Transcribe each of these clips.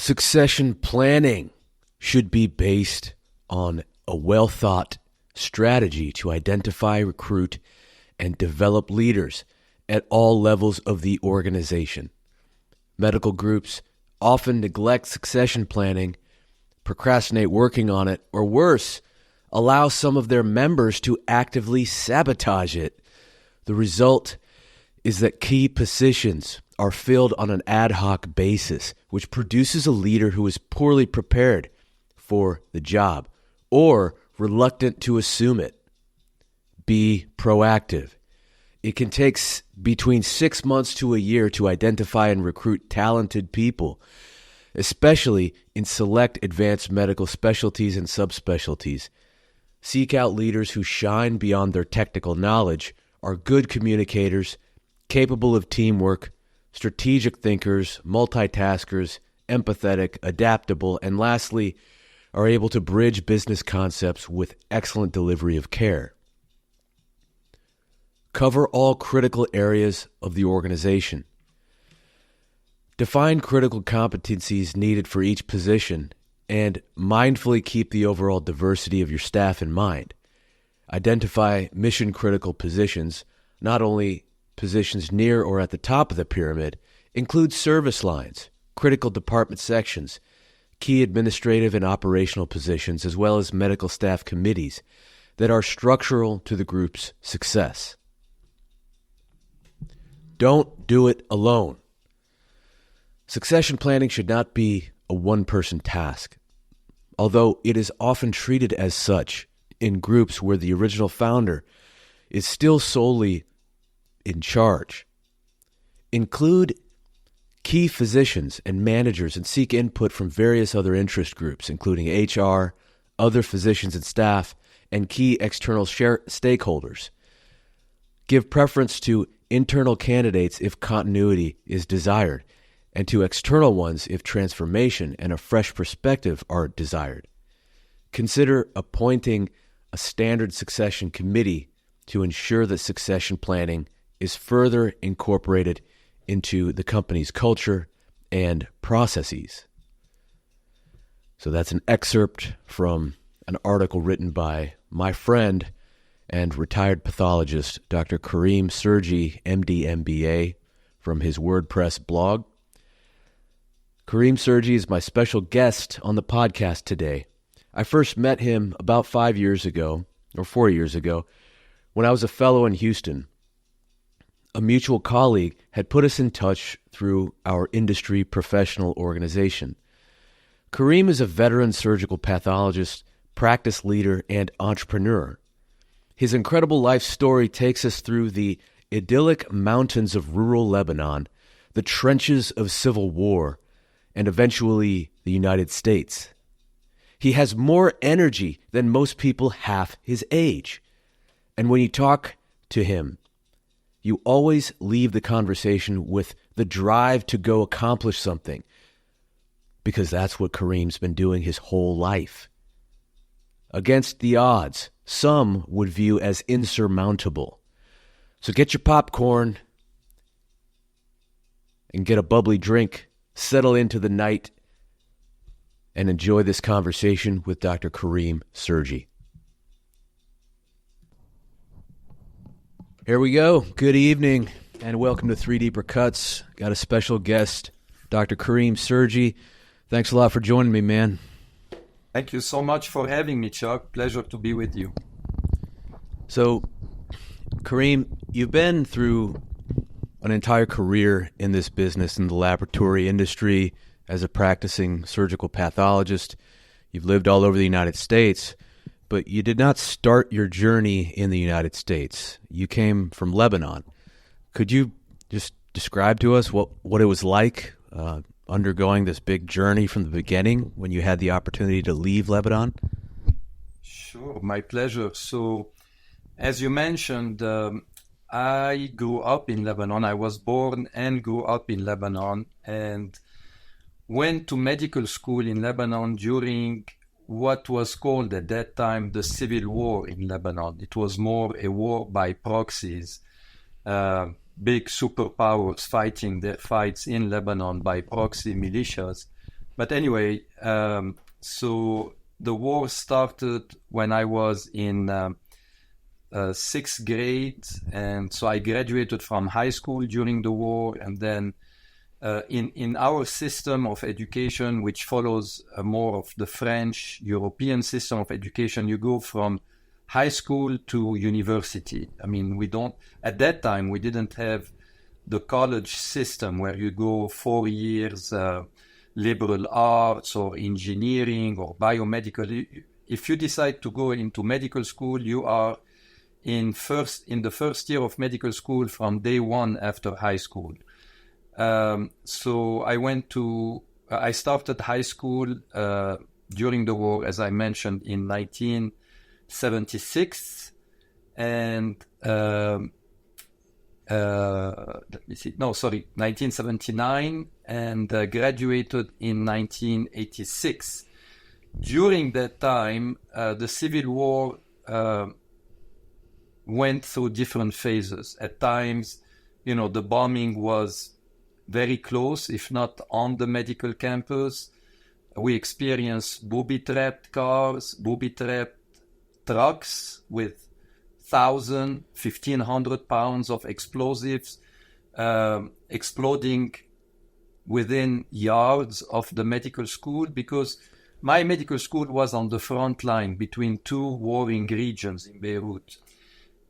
Succession planning should be based on a well-thought strategy to identify, recruit, and develop leaders at all levels of the organization. Medical groups often neglect succession planning, procrastinate working on it, or worse, allow some of their members to actively sabotage it. The result is that key positions are filled on an ad hoc basis, which produces a leader who is poorly prepared for the job or reluctant to assume it. Be proactive. It can take between 6 months to a year to identify and recruit talented people, especially in select advanced medical specialties and subspecialties. Seek out leaders who shine beyond their technical knowledge, are good communicators, capable of teamwork, strategic thinkers, multitaskers, empathetic, adaptable, and lastly, are able to bridge business concepts with excellent delivery of care. Cover all critical areas of the organization. Define critical competencies needed for each position and mindfully keep the overall diversity of your staff in mind. Identify mission-critical positions, not only positions near or at the top of the pyramid, include service lines, critical department sections, key administrative and operational positions, as well as medical staff committees that are structural to the group's success. Don't do it alone. Succession planning should not be a one-person task, although it is often treated as such in groups where the original founder is still solely in charge. Include key physicians and managers and seek input from various other interest groups, including HR, other physicians and staff, and key external stakeholders. Give preference to internal candidates if continuity is desired, and to external ones if transformation and a fresh perspective are desired. Consider appointing a standard succession committee to ensure that succession planning is further incorporated into the company's culture and processes. So that's an excerpt from an article written by my friend and retired pathologist, Dr. Karim Sirgi, MD, MBA, from his WordPress blog. Karim Sirgi is my special guest on the podcast today. I first met him about 4 years ago, when I was a fellow in Houston. A mutual colleague had put us in touch through our industry professional organization. Karim is a veteran surgical pathologist, practice leader, and entrepreneur. His incredible life story takes us through the idyllic mountains of rural Lebanon, the trenches of civil war, and eventually the United States. He has more energy than most people half his age. And when you talk to him, you always leave the conversation with the drive to go accomplish something, because that's what Karim's been doing his whole life. Against the odds, some would view as insurmountable. So get your popcorn and get a bubbly drink, settle into the night, and enjoy this conversation with Dr. Karim Sirgi. Here we go. Good evening, and welcome to 3 Deeper Cuts. Got a special guest, Dr. Karim Sirgi. Thanks a lot for joining me, man. Thank you so much for having me, Chuck. Pleasure to be with you. So, Karim, you've been through an entire career in this business, in the laboratory industry, as a practicing surgical pathologist. You've lived all over the United States, but you did not start your journey in the United States. You came from Lebanon. Could you just describe to us what it was like undergoing this big journey from the beginning when you had the opportunity to leave Lebanon? Sure, my pleasure. So, as you mentioned, I grew up in Lebanon. I was born and grew up in Lebanon and went to medical school in Lebanon during what was called at that time the civil war in Lebanon. It was more a war by proxies, big superpowers fighting their fights in Lebanon by proxy militias But anyway, so the war started when I was in sixth grade, and so I graduated from high school during the war, and then in our system of education, which follows more of the French European system of education, you go from high school to university. I mean, at that time, we didn't have the college system where you go 4 years liberal arts or engineering or biomedical. If you decide to go into medical school, you are in the first year of medical school from day one after high school. So I started high school during the war, as I mentioned, in 1976, and 1979, and graduated in 1986. During that time, the Civil War went through different phases. At times, the bombing was very close, if not on the medical campus. We experienced booby-trapped cars, booby-trapped trucks with 1,000, 1,500 pounds of explosives exploding within yards of the medical school, because my medical school was on the front line between two warring regions in Beirut.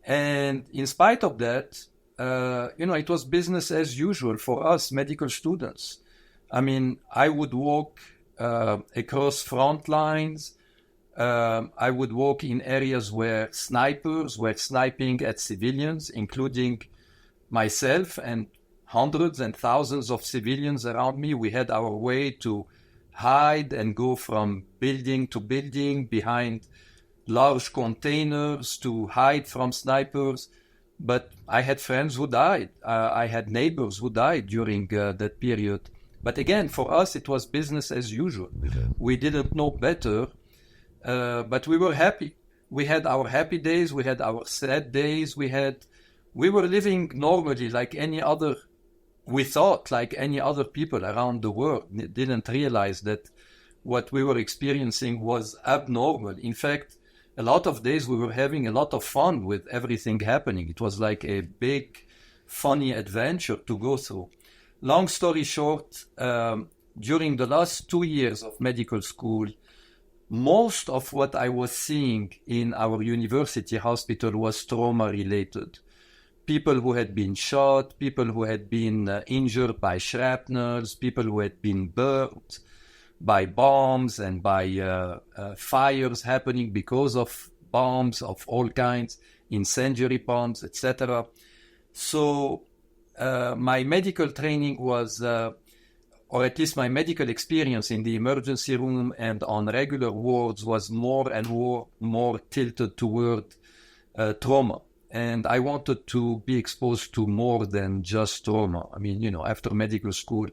And in spite of that, it was business as usual for us medical students. I mean, I would walk across front lines. I would walk in areas where snipers were sniping at civilians, including myself and hundreds and thousands of civilians around me. We had our way to hide and go from building to building behind large containers to hide from snipers. But I had friends who died. I had neighbors who died during that period. But again, for us, it was business as usual. Okay. We didn't know better, but we were happy. We had our happy days. We had our sad days. We were living normally like any other. We thought like any other people around the world. Didn't realize that what we were experiencing was abnormal. In fact, a lot of days we were having a lot of fun with everything happening. It was like a big, funny adventure to go through. Long story short, during the last 2 years of medical school, most of what I was seeing in our university hospital was trauma-related. People who had been shot, people who had been injured by shrapnels, people who had been burnt by bombs and by fires happening because of bombs of all kinds, incendiary bombs, etc. So my medical training was, or at least my medical experience in the emergency room and on regular wards was more and more tilted toward trauma. And I wanted to be exposed to more than just trauma. I mean, after medical school,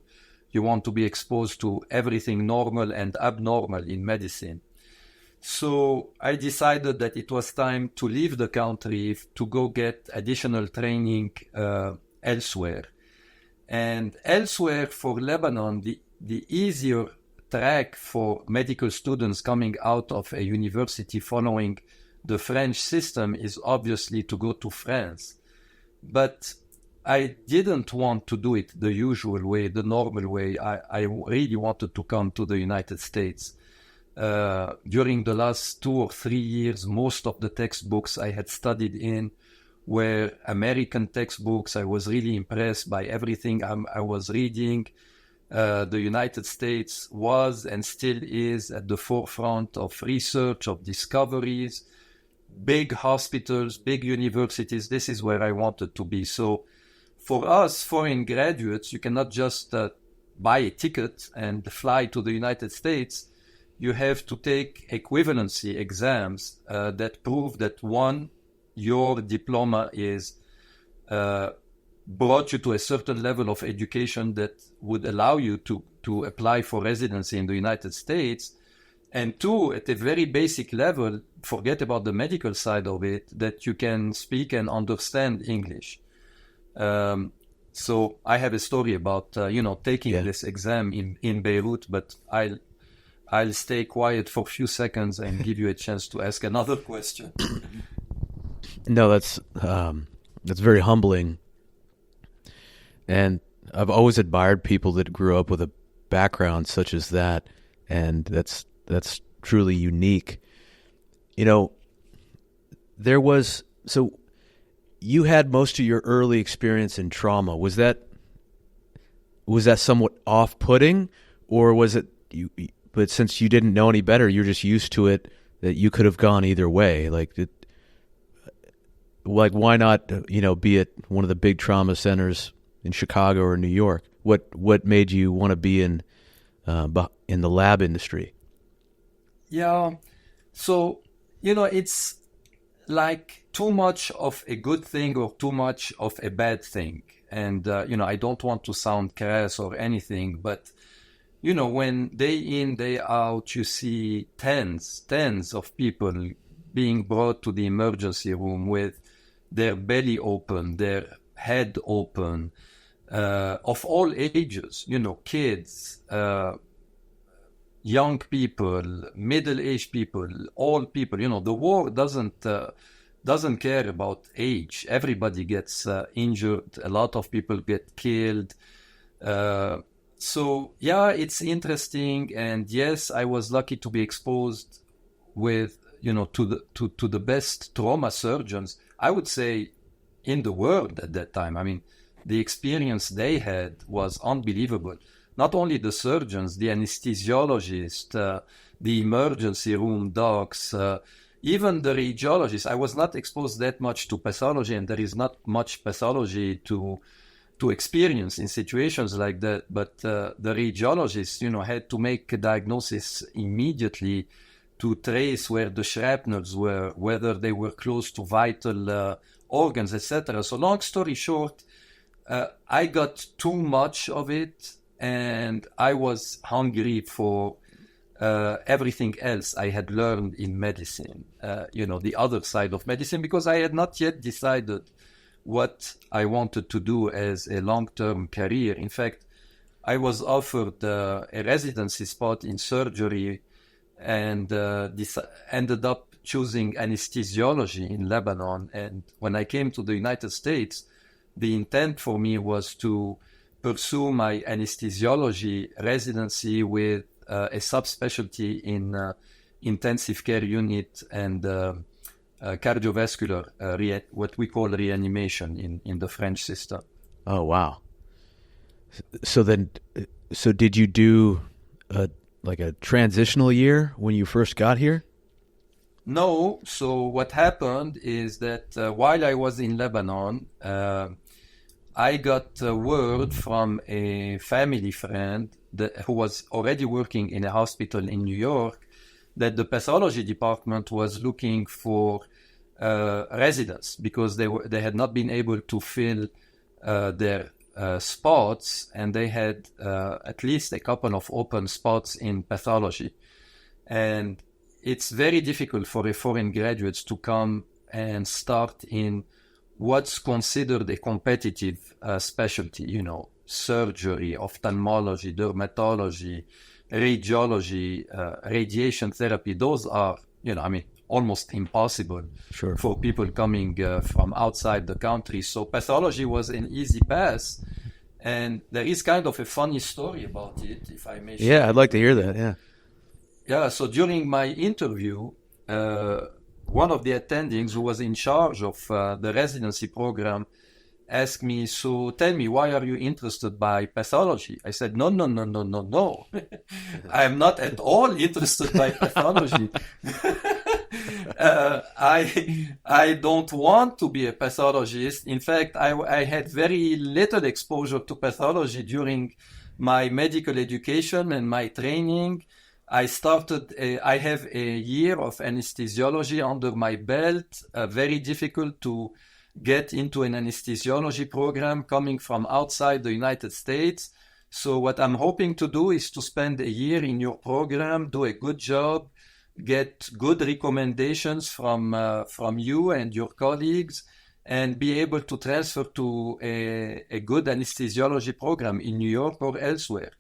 you want to be exposed to everything normal and abnormal in medicine. So I decided that it was time to leave the country to go get additional training elsewhere. And elsewhere for Lebanon, the easier track for medical students coming out of a university following the French system is obviously to go to France. But I didn't want to do it the usual way, the normal way. I really wanted to come to the United States. During the last 2 or 3 years, most of the textbooks I had studied in were American textbooks. I was really impressed by everything I was reading. The United States was and still is at the forefront of research, of discoveries, big hospitals, big universities. This is where I wanted to be. So for us foreign graduates, you cannot just buy a ticket and fly to the United States. You have to take equivalency exams that prove that, one, your diploma is brought you to a certain level of education that would allow you to apply for residency in the United States. And two, at a very basic level, forget about the medical side of it, that you can speak and understand English. So I have a story about, taking Yeah. this exam in Beirut, but I'll stay quiet for a few seconds and give you a chance to ask another question. No, that's very humbling, and I've always admired people that grew up with a background such as that, and that's truly unique. You know, there was so you had most of your early experience in trauma. Was that somewhat off-putting, or was it you? But since you didn't know any better, you're just used to it. That you could have gone either way. Like why not? Be at one of the big trauma centers in Chicago or New York. What made you want to be in the lab industry? Yeah. So, it's like too much of a good thing or too much of a bad thing. And, I don't want to sound crass or anything, but, when day in, day out, you see tens of people being brought to the emergency room with their belly open, their head open, of all ages, kids, young people, middle-aged people, all people. The war doesn't care about age. Everybody gets injured. A lot of people get killed. So yeah, it's interesting. And yes, I was lucky to be exposed with to the best trauma surgeons, I would say, in the world at that time. I mean, the experience they had was unbelievable. Not only the surgeons, the anesthesiologists, the emergency room docs, even the radiologists. I was not exposed that much to pathology, and there is not much pathology to experience in situations like that. But the radiologists, had to make a diagnosis immediately to trace where the shrapnels were, whether they were close to vital organs, etc. So long story short, I got too much of it, and I was hungry for everything else I had learned in medicine, the other side of medicine, because I had not yet decided what I wanted to do as a long-term career. In fact, I was offered a residency spot in surgery, and ended up choosing anesthesiology in Lebanon. And when I came to the United States, the intent for me was to pursue my anesthesiology residency with a subspecialty in intensive care unit and cardiovascular, what we call reanimation in the French system. Oh, wow. So did you do a transitional year when you first got here? No. So what happened is that while I was in Lebanon, I got word from a family friend who was already working in a hospital in New York that the pathology department was looking for residents because they had not been able to fill their spots, and they had at least a couple of open spots in pathology. And it's very difficult for a foreign graduates to come and start in what's considered a competitive specialty, surgery, ophthalmology, dermatology, radiology, radiation therapy. Those are, almost impossible for people coming from outside the country. So pathology was an easy pass. And there is kind of a funny story about it, if I may share. Yeah, I'd like to hear that, yeah. Yeah, so during my interview, one of the attendings who was in charge of the residency program asked me, so tell me, why are you interested by pathology? I said, no. I am not at all interested by pathology. I don't want to be a pathologist. In fact, I had very little exposure to pathology during my medical education and my training. I have a year of anesthesiology under my belt, very difficult to get into an anesthesiology program coming from outside the United States. So what I'm hoping to do is to spend a year in your program, do a good job, get good recommendations from you and your colleagues, and be able to transfer to a good anesthesiology program in New York or elsewhere.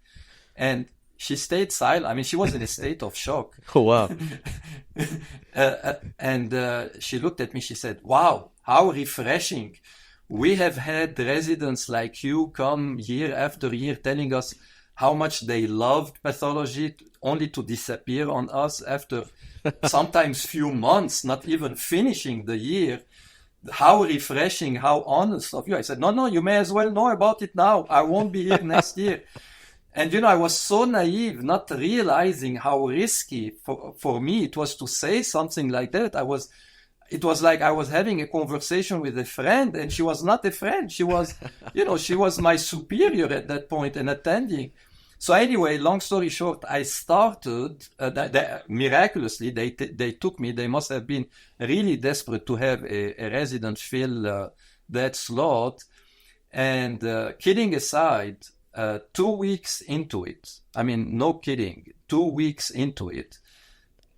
And she stayed silent. I mean, she was in a state of shock. Oh, wow. And she looked at me, she said, wow, how refreshing. We have had residents like you come year after year telling us how much they loved pathology, only to disappear on us after sometimes few months, not even finishing the year. How refreshing, how honest of you. I said, no, you may as well know about it now. I won't be here next year. And, I was so naive, not realizing how risky for me it was to say something like that. It was like I was having a conversation with a friend, and she was not a friend. She was, she was my superior at that point and attending. So anyway, long story short, I started, miraculously, they took me. They must have been really desperate to have a resident fill that slot. And kidding aside, 2 weeks into it, I mean, no kidding, 2 weeks into it,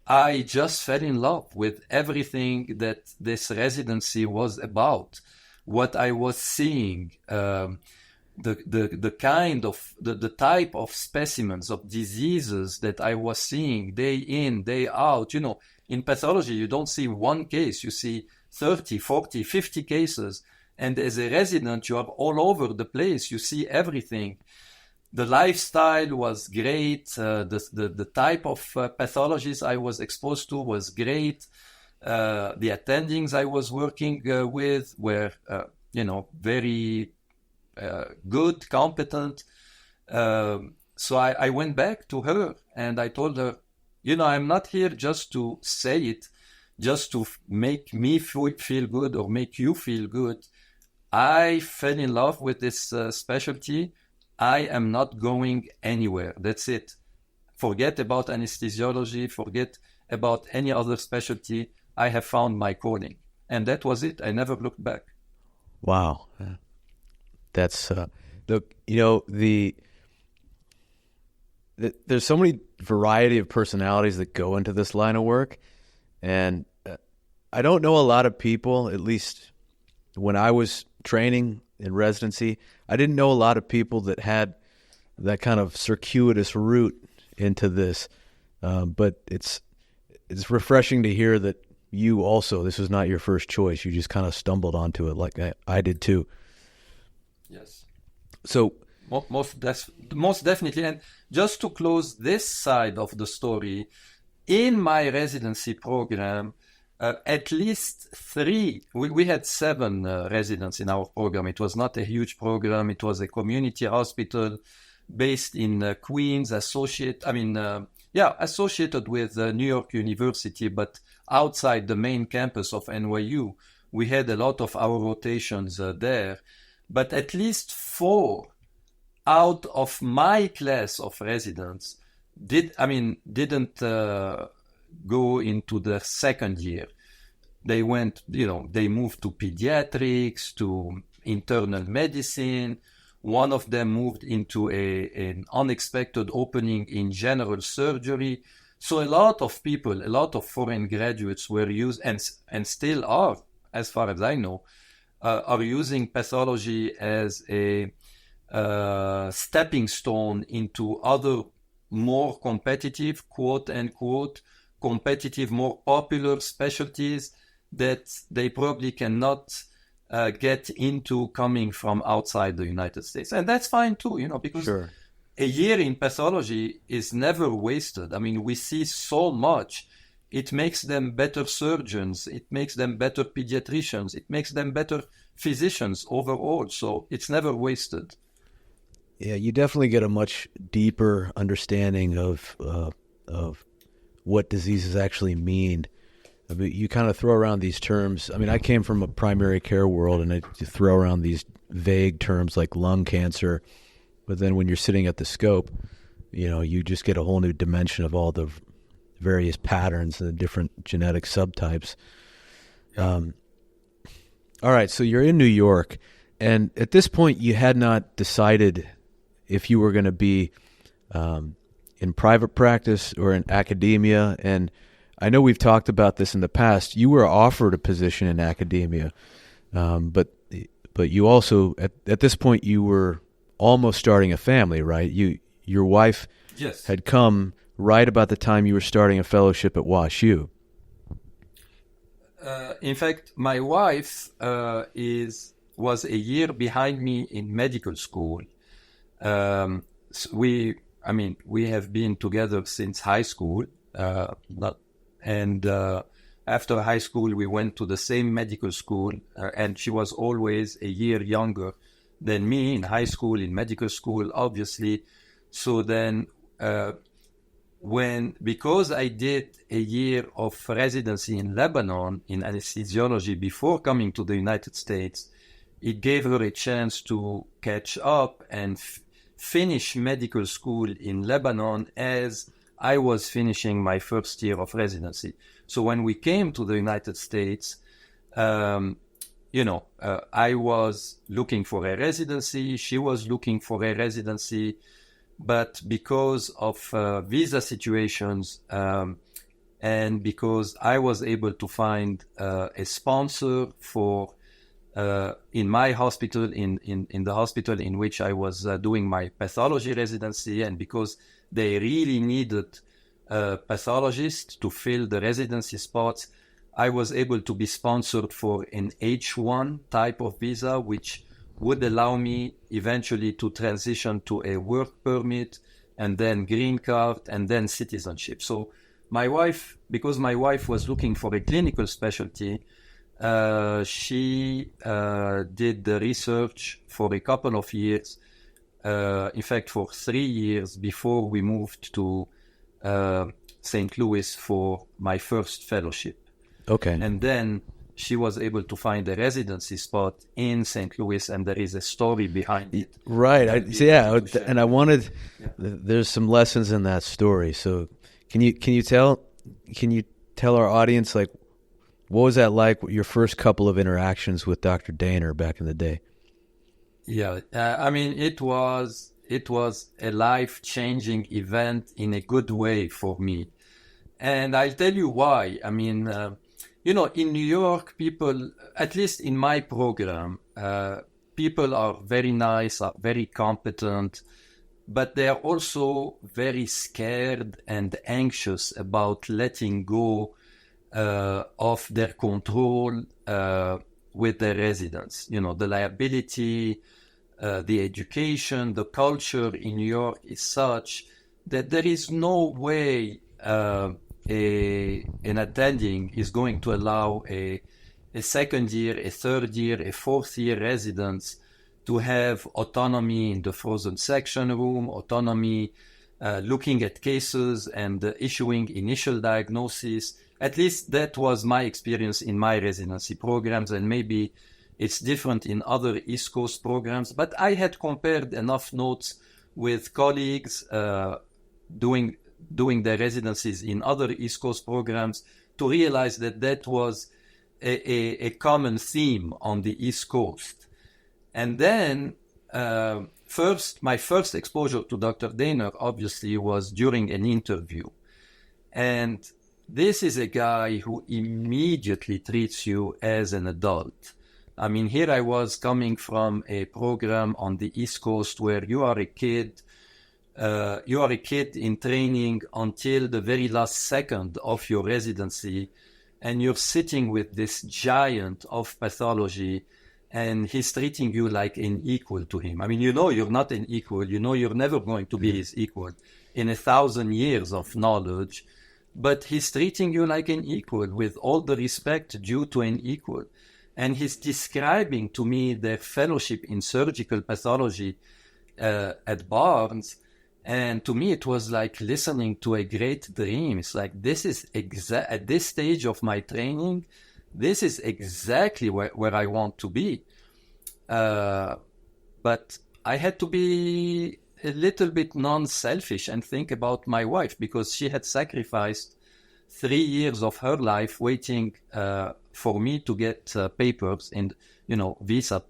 I just fell in love with everything that this residency was about, what I was seeing, the kind of the type of specimens of diseases that I was seeing day in, day out. In pathology, you don't see one case, you see 30, 40, 50 cases. And as a resident, you are all over the place. You see everything. The lifestyle was great. The type of pathologists I was exposed to was great. The attendings I was working with were, very good, competent. So I went back to her and I told her, I'm not here just to say it, just to make me feel good or make you feel good. I fell in love with this specialty. I am not going anywhere. That's it. Forget about anesthesiology. Forget about any other specialty. I have found my calling. And that was it. I never looked back. Wow. That's, look, there's so many variety of personalities that go into this line of work. And I don't know a lot of people, at least when I was training in residency, I didn't know a lot of people that had that kind of circuitous route into this. But it's refreshing to hear that you also, this was not your first choice. You just kind of stumbled onto it like I did too. Yes. So most definitely. And just to close this side of the story, in my residency program, at least 3, we had 7 residents in our program. It was not a huge program. It was a community hospital based in Queens, associated with New York University, but outside the main campus of NYU. We had a lot of our rotations there. But at least 4 out of my class of residents didn't go into the second year. They went, they moved to pediatrics, to internal medicine. One of them moved into an unexpected opening in general surgery. So a lot of people, a lot of foreign graduates were used, and still are, as far as I know, are using pathology as a stepping stone into other more competitive, quote unquote, competitive, more popular specialties that they probably cannot get into coming from outside the United States. And that's fine too, because sure. A year in pathology is never wasted. I mean, we see so much. It makes them better surgeons. It makes them better pediatricians. It makes them better physicians overall. So it's never wasted. Yeah, you definitely get a much deeper understanding of what diseases actually mean. I mean, you kind of throw around these terms. I mean, I came from a primary care world, and I throw around these vague terms like lung cancer. But then when you're sitting at the scope, you just get a whole new dimension of all the various patterns and the different genetic subtypes. All right, so you're in New York, and at this point you had not decided if you were going to be in private practice or in academia. And I know we've talked about this in the past. You were offered a position in academia. But you also at this point you were almost starting a family, right? Your wife Yes. had come right about the time you were starting a fellowship at WashU. In fact, my wife was a year behind me in medical school. We have been together since high school, and after high school we went to the same medical school, and she was always a year younger than me in high school, in medical school, obviously. So then, because I did a year of residency in Lebanon in anesthesiology before coming to the United States, it gave her a chance to catch up and finish medical school in Lebanon as I was finishing my first year of residency. So when we came to the United States, I was looking for a residency. She was looking for a residency. But because of visa situations and because I was able to find a sponsor for in my hospital, in the hospital in which I was doing my pathology residency, and because they really needed pathologists to fill the residency spots, I was able to be sponsored for an H1 type of visa, which would allow me eventually to transition to a work permit and then green card and then citizenship. So because my wife was looking for a clinical specialty, she did the research for a couple of years, in fact for 3 years before we moved to St. Louis for my first fellowship. Okay. And then she was able to find a residency spot in St. Louis, and there is a story behind it. Right. I wanted. Yeah. There's some lessons in that story. So, can you tell our audience, like, what was that like? Your first couple of interactions with Dr. Daner back in the day? Yeah, it was a life-changing event in a good way for me, and I'll tell you why. In New York, people, at least in my program, people are very nice, are very competent, but they are also very scared and anxious about letting go of their control with their residents. The liability, the education, the culture in New York is such that there is no way an attending is going to allow a second year, a third year, a fourth year residents to have autonomy in the frozen section room, autonomy looking at cases and issuing initial diagnosis. At least that was my experience in my residency programs, and maybe it's different in other East Coast programs, but I had compared enough notes with colleagues doing their residencies in other East Coast programs to realize that was a common theme on the East Coast. And then my first exposure to Dr. Daner obviously was during an interview. And this is a guy who immediately treats you as an adult. Here I was coming from a program on the East Coast where you are a kid in training until the very last second of your residency, and you're sitting with this giant of pathology, and he's treating you like an equal to him. You're not an equal, you're never going to be his equal in 1,000 years of knowledge, but he's treating you like an equal with all the respect due to an equal. And he's describing to me their fellowship in surgical pathology at Barnes. And to me, it was like listening to a great dream. It's like, this is at this stage of my training, this is exactly where I want to be. But I had to be a little bit non-selfish and think about my wife, because she had sacrificed 3 years of her life waiting for me to get papers and, visa,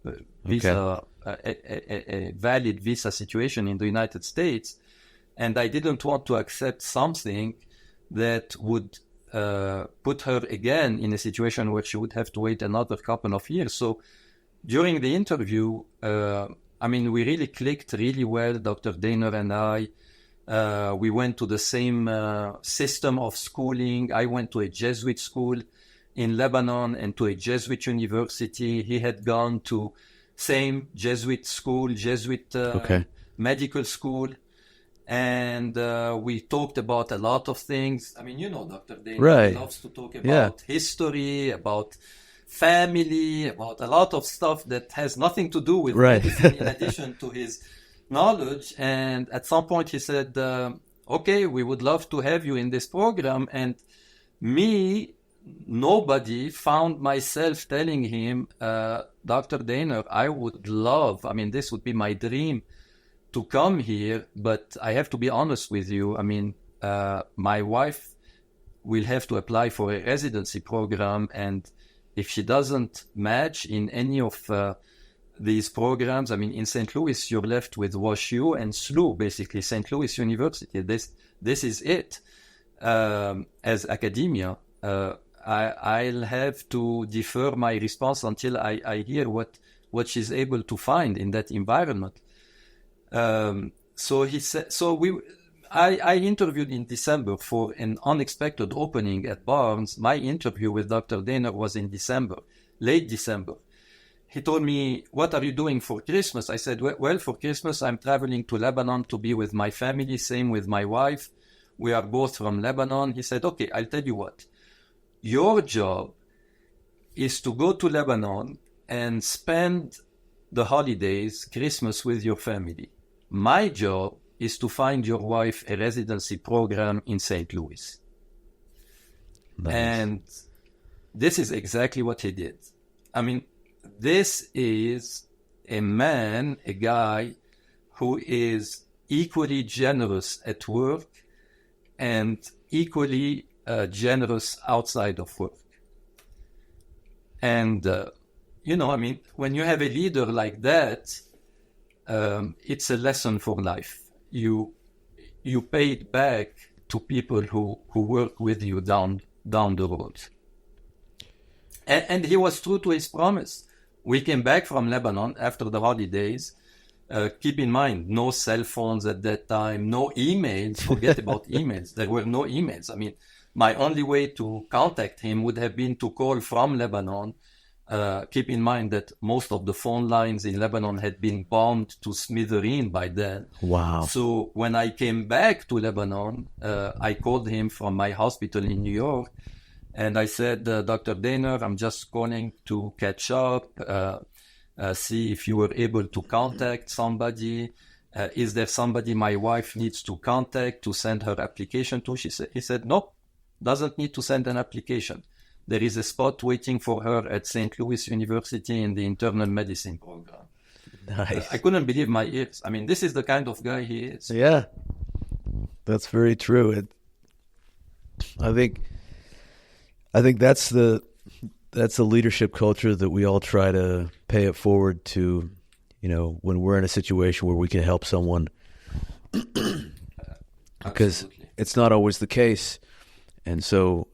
a valid visa situation in the United States. And I didn't want to accept something that would put her again in a situation where she would have to wait another couple of years. So during the interview, we really clicked really well, Dr. Daner and I. We went to the same system of schooling. I went to a Jesuit school in Lebanon and to a Jesuit university. He had gone to same Jesuit school, Jesuit medical school. And we talked about a lot of things. Dr. Daner loves to talk about history, about family, about a lot of stuff that has nothing to do with medicine in addition to his knowledge. And at some point he said, okay, we would love to have you in this program. And nobody found myself telling him, Dr. Daner, I would love, this would be my dream to come here, but I have to be honest with you. My wife will have to apply for a residency program, and if she doesn't match in any of these programs, in St. Louis, you're left with WashU and SLU, basically, St. Louis University. This is it. As academia, I'll have to defer my response until I hear what she's able to find in that environment. So he said, I interviewed in December for an unexpected opening at Barnes. My interview with Dr. Daner was in December, late December. He told me, what are you doing for Christmas? I said, well, for Christmas, I'm traveling to Lebanon to be with my family. Same with my wife. We are both from Lebanon. He said, okay, I'll tell you what. Your job is to go to Lebanon and spend the holidays, Christmas with your family. My job is to find your wife a residency program in St. Louis. Nice. And this is exactly what he did. This is a man, a guy who is equally generous at work and equally generous outside of work. And, when you have a leader like that, it's a lesson for life. You pay it back to people who work with you down the road. And he was true to his promise. We came back from Lebanon after the holidays. Keep in mind, no cell phones at that time, no emails. Forget about emails. There were no emails. My only way to contact him would have been to call from Lebanon. Keep in mind that most of the phone lines in Lebanon had been bombed to smithereens by then. Wow. So when I came back to Lebanon, I called him from my hospital in New York. And I said, Dr. Daner, I'm just calling to catch up, see if you were able to contact somebody. Is there somebody my wife needs to contact to send her application to? He said, no, doesn't need to send an application. There is a spot waiting for her at St. Louis University in the internal medicine program. Nice. I couldn't believe my ears. This is the kind of guy he is. Yeah, that's very true. I think that's the leadership culture that we all try to pay it forward to, when we're in a situation where we can help someone, because it's not always the case. And so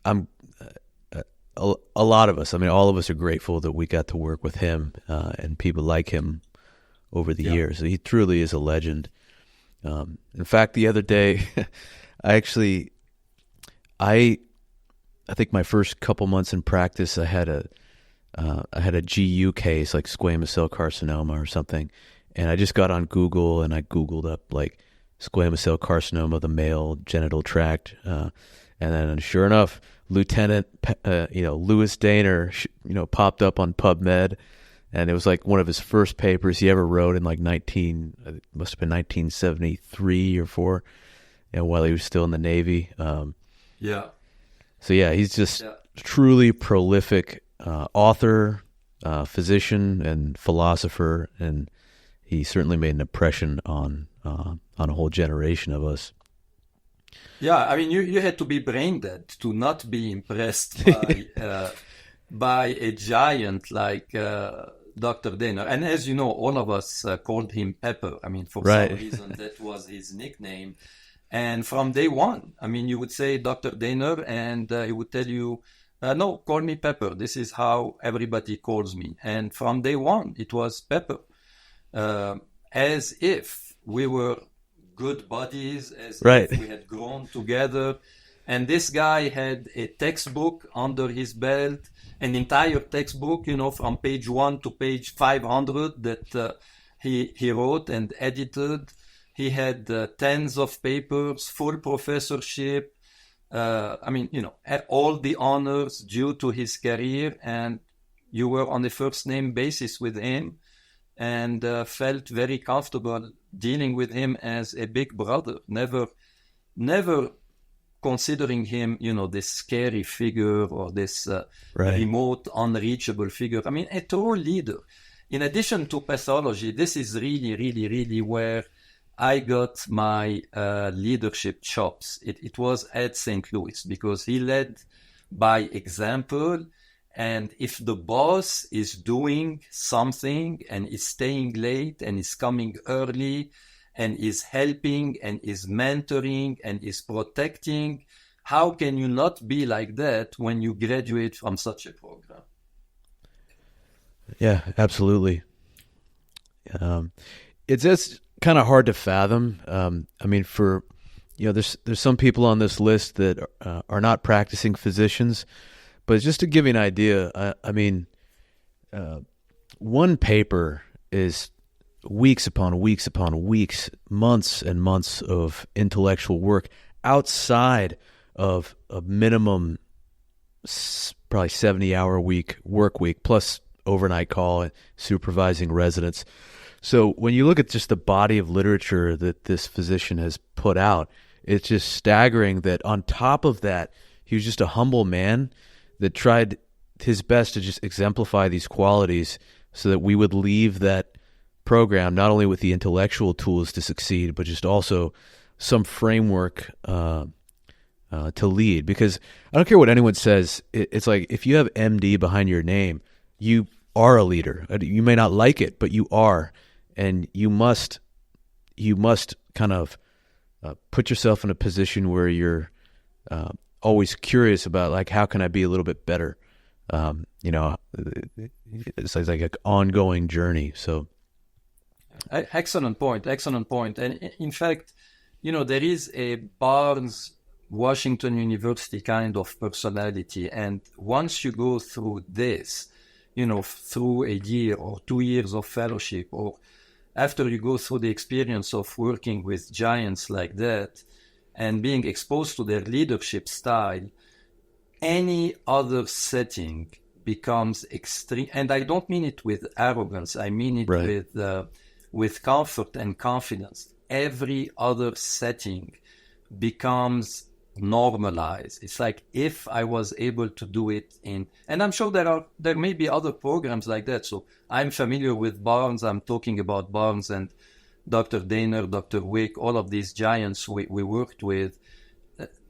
a lot of us, all of us are grateful that we got to work with him and people like him over the years. He truly is a legend. In fact, the other day, I think my first couple months in practice, I had a GU case, like squamous cell carcinoma or something, and I just got on Google and I Googled up like squamous cell carcinoma of the male genital tract, and then sure enough, Lieutenant Louis Daner popped up on PubMed, and it was like one of his first papers he ever wrote in like must have been 1973 or 4, while he was still in the Navy. Yeah. So yeah, he's just truly prolific author, physician, and philosopher, and he certainly made an impression on a whole generation of us. Yeah, you had to be brain dead to not be impressed by a giant like Dr. Daner. And as you know, all of us called him Pepper. For some reason, that was his nickname. And from day one, I mean, you would say Dr. Daner, and he would tell you, no, call me Pepper. This is how everybody calls me. And from day one, it was Pepper, as if we were good buddies, as Right. if we had grown together. And this guy had a textbook under his belt, an entire textbook, you know, from page 1 to page 500 that he wrote and edited. He had tens of papers, full professorship. I mean, you know, had all the honors due to his career, and you were on a first name basis with him, and felt very comfortable dealing with him as a big brother. Never considering him, you know, this scary figure or this Right. remote, unreachable figure. I mean, a true leader. In addition to pathology, this is really where I got my leadership chops. It was at St. Louis, because he led by example. And if the boss is doing something and is staying late and is coming early and is helping and is mentoring and is protecting, how can you not be like that when you graduate from such a program? Yeah, absolutely. It's just kind of hard to fathom. I mean, for, you know, there's some people on this list that are not practicing physicians, but just to give you an idea, I mean, one paper is weeks upon weeks upon weeks, months and months of intellectual work outside of a minimum probably 70-hour work week plus overnight call and supervising residents. So when you look at just the body of literature that this physician has put out, it's just staggering that on top of that, he was just a humble man that tried his best to just exemplify these qualities so that we would leave that program not only with the intellectual tools to succeed, but just also some framework to lead. Because I don't care what anyone says, it's like if you have MD behind your name, you are a leader. You may not like it, but you are. And you must kind of put yourself in a position where you're always curious about, like, how can I be a little bit better? You know, it's like an ongoing journey. So, excellent point. And in fact, you know, there is a Barnes Washington University kind of personality, and once you go through this, you know, through a year or 2 years of fellowship, or after you go through the experience of working with giants like that and being exposed to their leadership style, any other setting becomes extreme. And I don't mean it with arrogance. I mean it right. with comfort and confidence. Every other setting becomes normalized. It's like, if I was able to do it in, and I'm sure there may be other programs like that. So I'm familiar with Barnes. I'm talking about Barnes and Dr. Daner, Dr. Wick, all of these giants we worked with.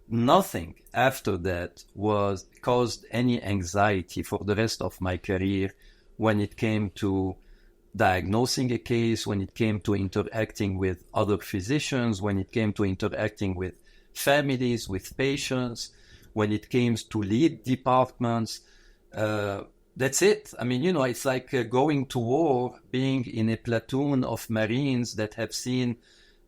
Nothing after that was caused any anxiety for the rest of my career when it came to diagnosing a case, when it came to interacting with other physicians, when it came to interacting with families, with patients, when it came to lead departments. That's it. I mean, you know, it's like going to war, being in a platoon of Marines that have seen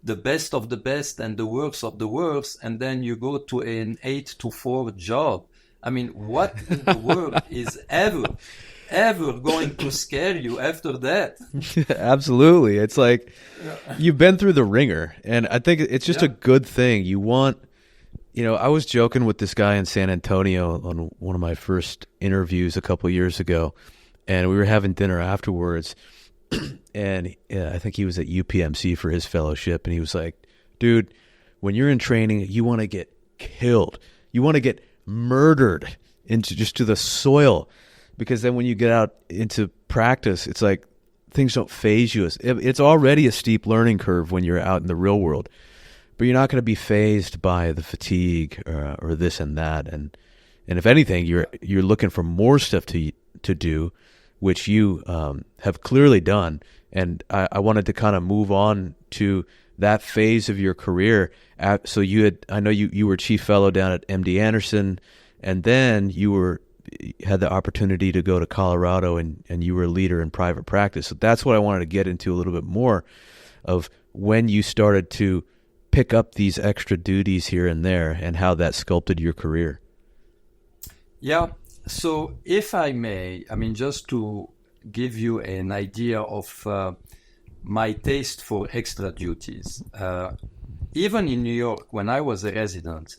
the best of the best and the worst of the worst, and then you go to an 8-to-4 job. I mean, what in the world is ever going to scare you after that? Absolutely. It's like you've been through the ringer, and I think it's just a good thing. You want, you know, I was joking with this guy in San Antonio on one of my first interviews a couple of years ago, and we were having dinner afterwards, and I think he was at UPMC for his fellowship, and he was like, dude, when you're in training, you want to get killed. You want to get murdered to the soil. Because then when you get out into practice, it's like things don't faze you. It's already a steep learning curve when you're out in the real world, but you're not going to be fazed by the fatigue or this and that. And if anything, you're looking for more stuff to do, which you have clearly done. And I wanted to kind of move on to that phase of your career. So I know you were chief fellow down at MD Anderson, and then you had the opportunity to go to Colorado, and you were a leader in private practice. So that's what I wanted to get into a little bit more of, when you started to pick up these extra duties here and there, and how that sculpted your career. Yeah. So if I may, I mean, just to give you an idea of my taste for extra duties. Even in New York, when I was a resident,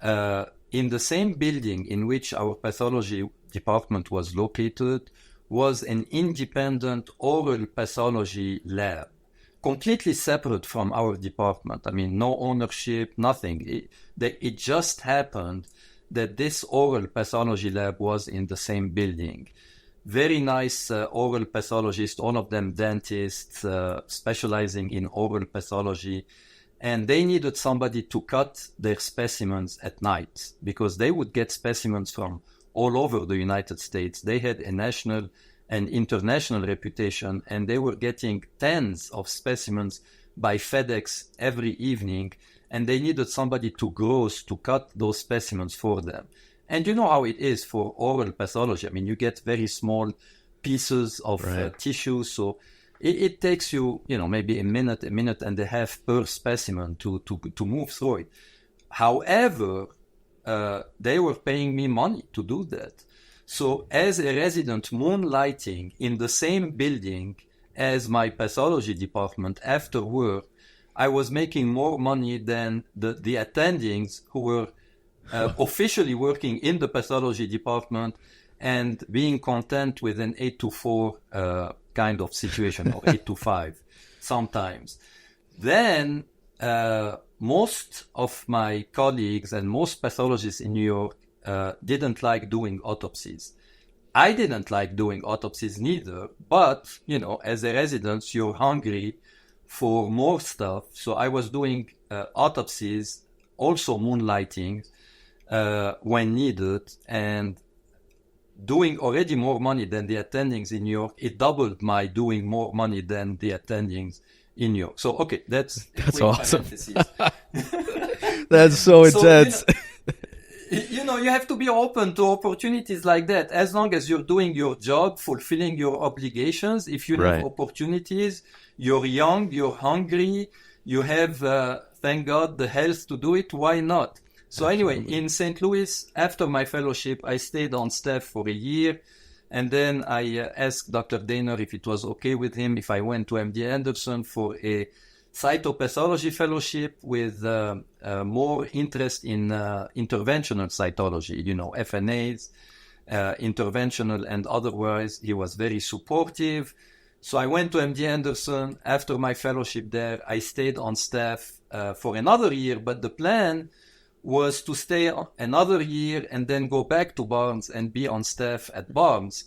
in the same building in which our pathology department was located was an independent oral pathology lab, completely separate from our department. I mean, no ownership, nothing. It just happened that this oral pathology lab was in the same building. Very nice oral pathologists, all of them dentists, specializing in oral pathology. And they needed somebody to cut their specimens at night, because they would get specimens from all over the United States. They had a national and international reputation, and they were getting tens of specimens by FedEx every evening. And they needed somebody to cut those specimens for them. And you know how it is for oral pathology. I mean, you get very small pieces of tissue, so it takes you, maybe a minute and a half per specimen to move through it. However, they were paying me money to do that. So as a resident moonlighting in the same building as my pathology department after work, I was making more money than the attendings who were officially working in the pathology department and being content with an 8 to 4 kind of situation, or 8 to 5 sometimes. Then most of my colleagues and most pathologists in New York didn't like doing autopsies. I didn't like doing autopsies neither, but, as a resident, you're hungry for more stuff. So I was doing autopsies, also moonlighting when needed, and doing already more money than the attendings in New York. It doubled my doing more money than the attendings in New York. So, okay, that's awesome. That's so intense. You have to be open to opportunities like that. As long as you're doing your job, fulfilling your obligations, if you have opportunities, you're young, you're hungry, you have, thank God, the health to do it, why not? So anyway, in St. Louis, after my fellowship, I stayed on staff for a year. And then I asked Dr. Daner if it was okay with him if I went to MD Anderson for a cytopathology fellowship with more interest in interventional cytology, FNAs, interventional and otherwise. He was very supportive. So I went to MD Anderson. After my fellowship there, I stayed on staff for another year, but the plan was to stay another year and then go back to Barnes and be on staff at Barnes.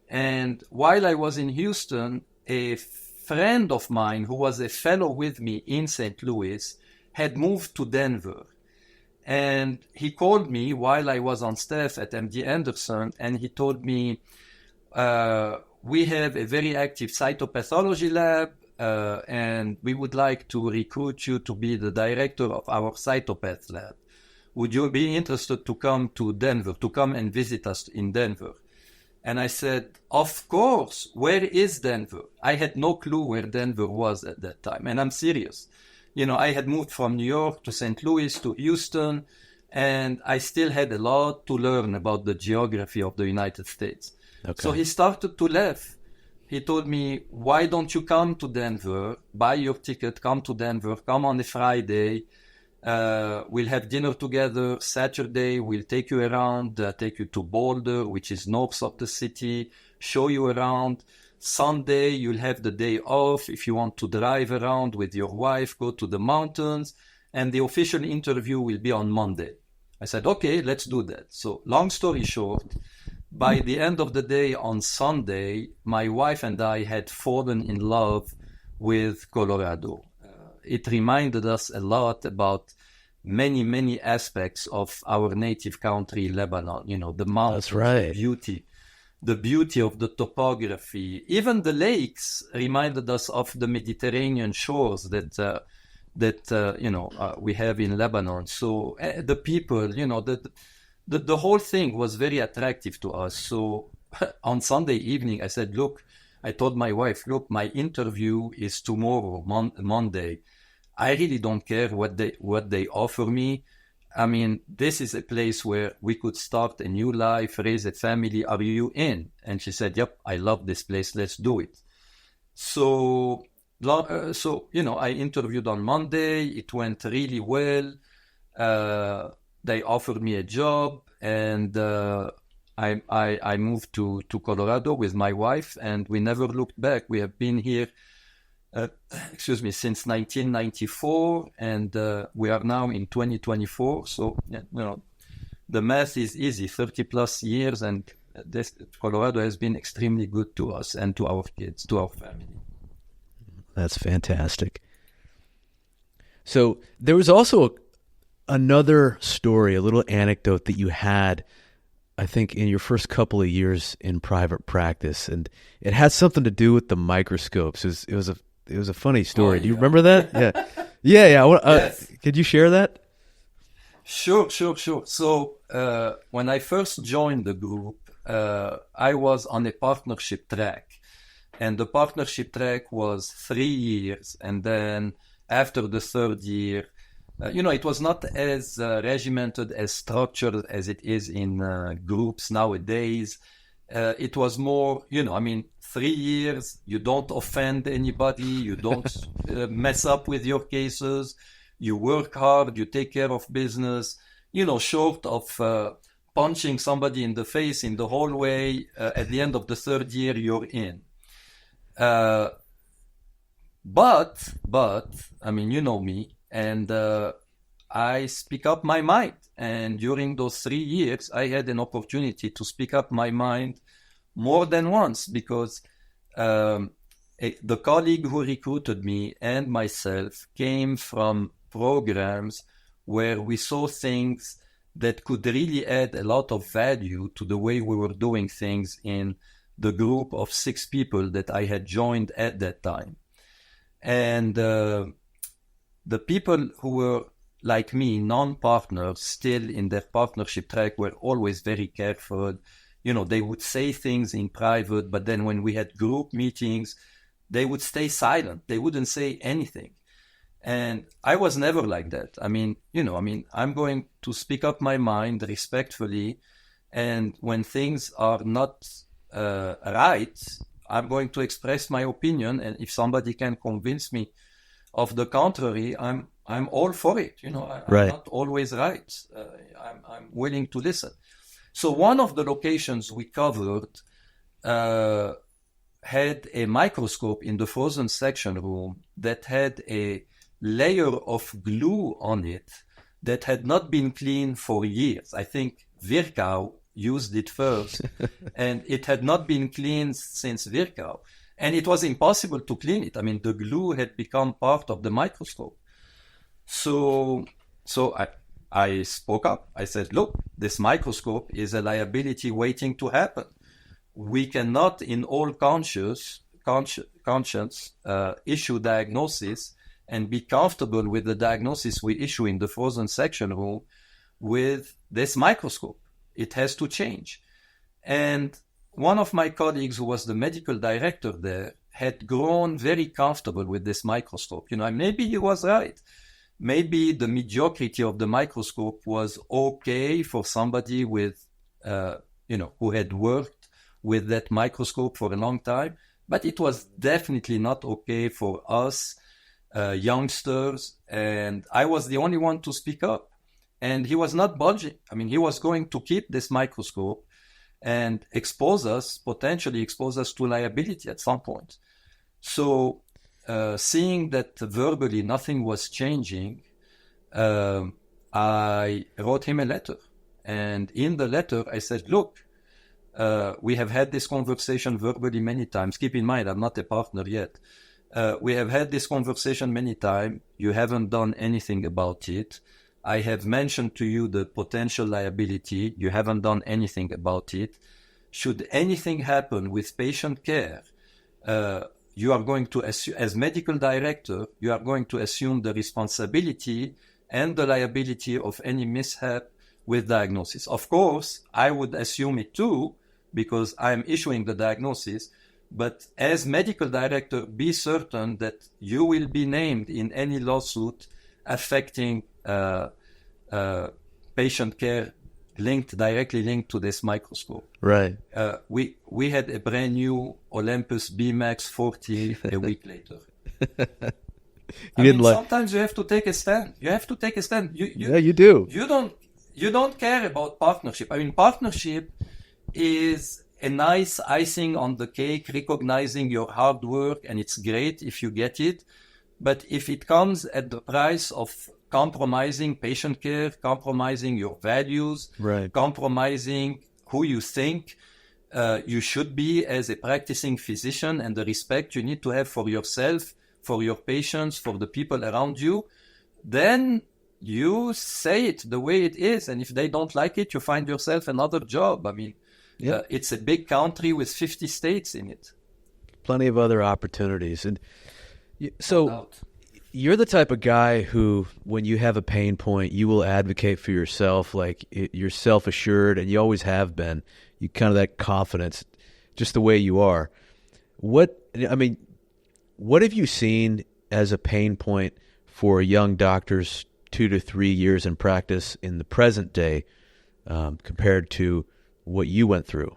And while I was in Houston, a friend of mine who was a fellow with me in St. Louis had moved to Denver. And he called me while I was on staff at MD Anderson, and he told me, we have a very active cytopathology lab, and we would like to recruit you to be the director of our cytopath lab. Would you be interested to come to Denver, to come and visit us in Denver? And I said, of course, where is Denver? I had no clue where Denver was at that time. And I'm serious. I had moved from New York to St. Louis to Houston, and I still had a lot to learn about the geography of the United States. Okay. So he started to laugh. He told me, why don't you come to Denver, buy your ticket, come to Denver, come on a Friday. We'll have dinner together. Saturday, we'll take you around, take you to Boulder, which is north of the city, show you around. Sunday, you'll have the day off. If you want to drive around with your wife, go to the mountains. And the official interview will be on Monday. I said, okay, let's do that. So long story short, by the end of the day on Sunday, my wife and I had fallen in love with Colorado. It reminded us a lot about many, many aspects of our native country, Lebanon. The mountains, the beauty of the topography. Even the lakes reminded us of the Mediterranean shores that that we have in Lebanon. So the people, the whole thing was very attractive to us. So on Sunday evening, I said, look, I told my wife, look, my interview is tomorrow, Monday. I really don't care what they offer me. I mean, this is a place where we could start a new life, raise a family. Are you in? And she said, yep, I love this place. Let's do it. So I interviewed on Monday. It went really well. They offered me a job, and I moved to Colorado with my wife, and we never looked back. We have been here, since 1994, and we are now in 2024. So, the math is easy, 30 plus years, and Colorado has been extremely good to us and to our kids, to our family. That's fantastic. So there was also another story, a little anecdote that you had, I think, in your first couple of years in private practice, and it had something to do with the microscopes. It was a funny story. Do you remember that? Yeah. Yes. Could you share that? Sure. So when I first joined the group, I was on a partnership track, and the partnership track was 3 years, and then after the third year, it was not as regimented, as structured as it is in groups nowadays. It was more, 3 years, you don't offend anybody, you don't mess up with your cases, you work hard, you take care of business, short of punching somebody in the face in the hallway. At the end of the third year, you're in. But, you know me, and I speak up my mind. And during those 3 years, I had an opportunity to speak up my mind more than once, because the colleague who recruited me and myself came from programs where we saw things that could really add a lot of value to the way we were doing things in the group of 6 people that I had joined at that time. And the people who were like me, non-partners, still in their partnership track, were always very careful. They would say things in private, but then when we had group meetings, they would stay silent. They wouldn't say anything. And I was never like that. I'm going to speak up my mind respectfully. And when things are not right, I'm going to express my opinion. And if somebody can convince me of the contrary, I'm all for it. I'm not always right. I'm willing to listen. So one of the locations we covered had a microscope in the frozen section room that had a layer of glue on it that had not been cleaned for years. I think Virchow used it first, and it had not been cleaned since Virchow. And it was impossible to clean it. The glue had become part of the microscope. So I spoke up. I said, look, this microscope is a liability waiting to happen. We cannot, in all conscience, issue diagnosis and be comfortable with the diagnosis we issue in the frozen section room with this microscope. It has to change. And one of my colleagues, who was the medical director there, had grown very comfortable with this microscope. Maybe he was right. Maybe the mediocrity of the microscope was okay for somebody with, who had worked with that microscope for a long time, but it was definitely not okay for us youngsters. And I was the only one to speak up. And he was not budging. He was going to keep this microscope and potentially expose us to liability at some point. So seeing that verbally nothing was changing, I wrote him a letter. And in the letter, I said, look, we have had this conversation verbally many times. Keep in mind, I'm not a partner yet. We have had this conversation many times. You haven't done anything about it. I have mentioned to you the potential liability. You haven't done anything about it. Should anything happen with patient care, you are going to assume, as medical director, you are going to assume the responsibility and the liability of any mishap with diagnosis. Of course, I would assume it too, because I'm issuing the diagnosis, but as medical director, be certain that you will be named in any lawsuit affecting patient care directly linked to this microscope. Right. We had a brand new Olympus BMAX 40 a week later. Sometimes you have to take a stand. You do. You don't care about partnership. I mean, partnership is a nice icing on the cake, recognizing your hard work, and it's great if you get it. But if it comes at the price of compromising patient care, compromising your values, right, compromising who you think you should be as a practicing physician, and the respect you need to have for yourself, for your patients, for the people around you, then you say it the way it is. And if they don't like it, you find yourself another job. I mean, it's a big country with 50 states in it. Plenty of other opportunities. And so you're the type of guy who, when you have a pain point, you will advocate for yourself. Like, you're self-assured, and you always have been. You kind of that confidence, just the way you are. What have you seen as a pain point for young doctors 2 to 3 years in practice in the present day compared to what you went through?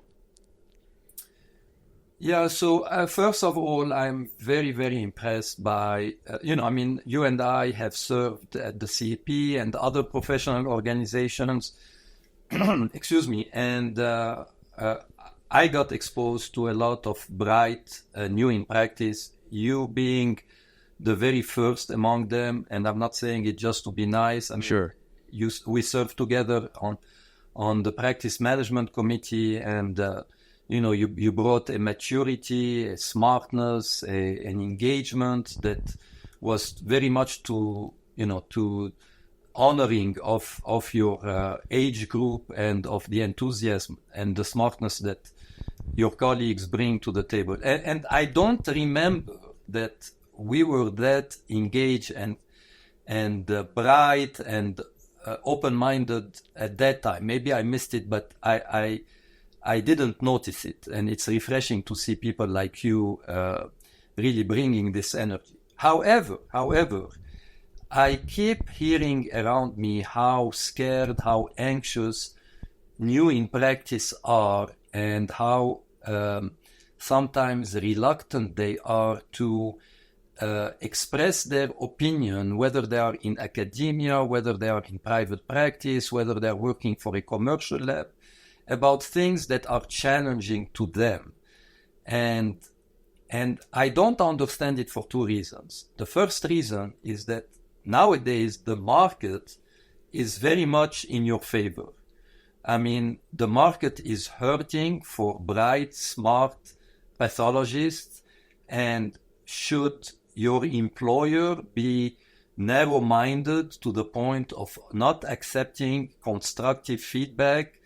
Yeah, so first of all, I'm very, very impressed by, you and I have served at the CEP and other professional organizations, excuse me, and I got exposed to a lot of bright, new in practice, you being the very first among them, and I'm not saying it just to be nice. Sure. We served together on the practice management committee, and you brought a maturity, a smartness, an engagement that was very much to honoring of your age group and of the enthusiasm and the smartness that your colleagues bring to the table. And I don't remember that we were that engaged and bright and open-minded at that time. Maybe I missed it, but I didn't notice it, and it's refreshing to see people like you really bringing this energy. However, I keep hearing around me how scared, how anxious new in practice are, and how sometimes reluctant they are to express their opinion, whether they are in academia, whether they are in private practice, whether they are working for a commercial lab, about things that are challenging to them. And I don't understand it for two reasons. The first reason is that nowadays the market is very much in your favor. I mean, the market is hurting for bright, smart pathologists, and should your employer be narrow-minded to the point of not accepting constructive feedback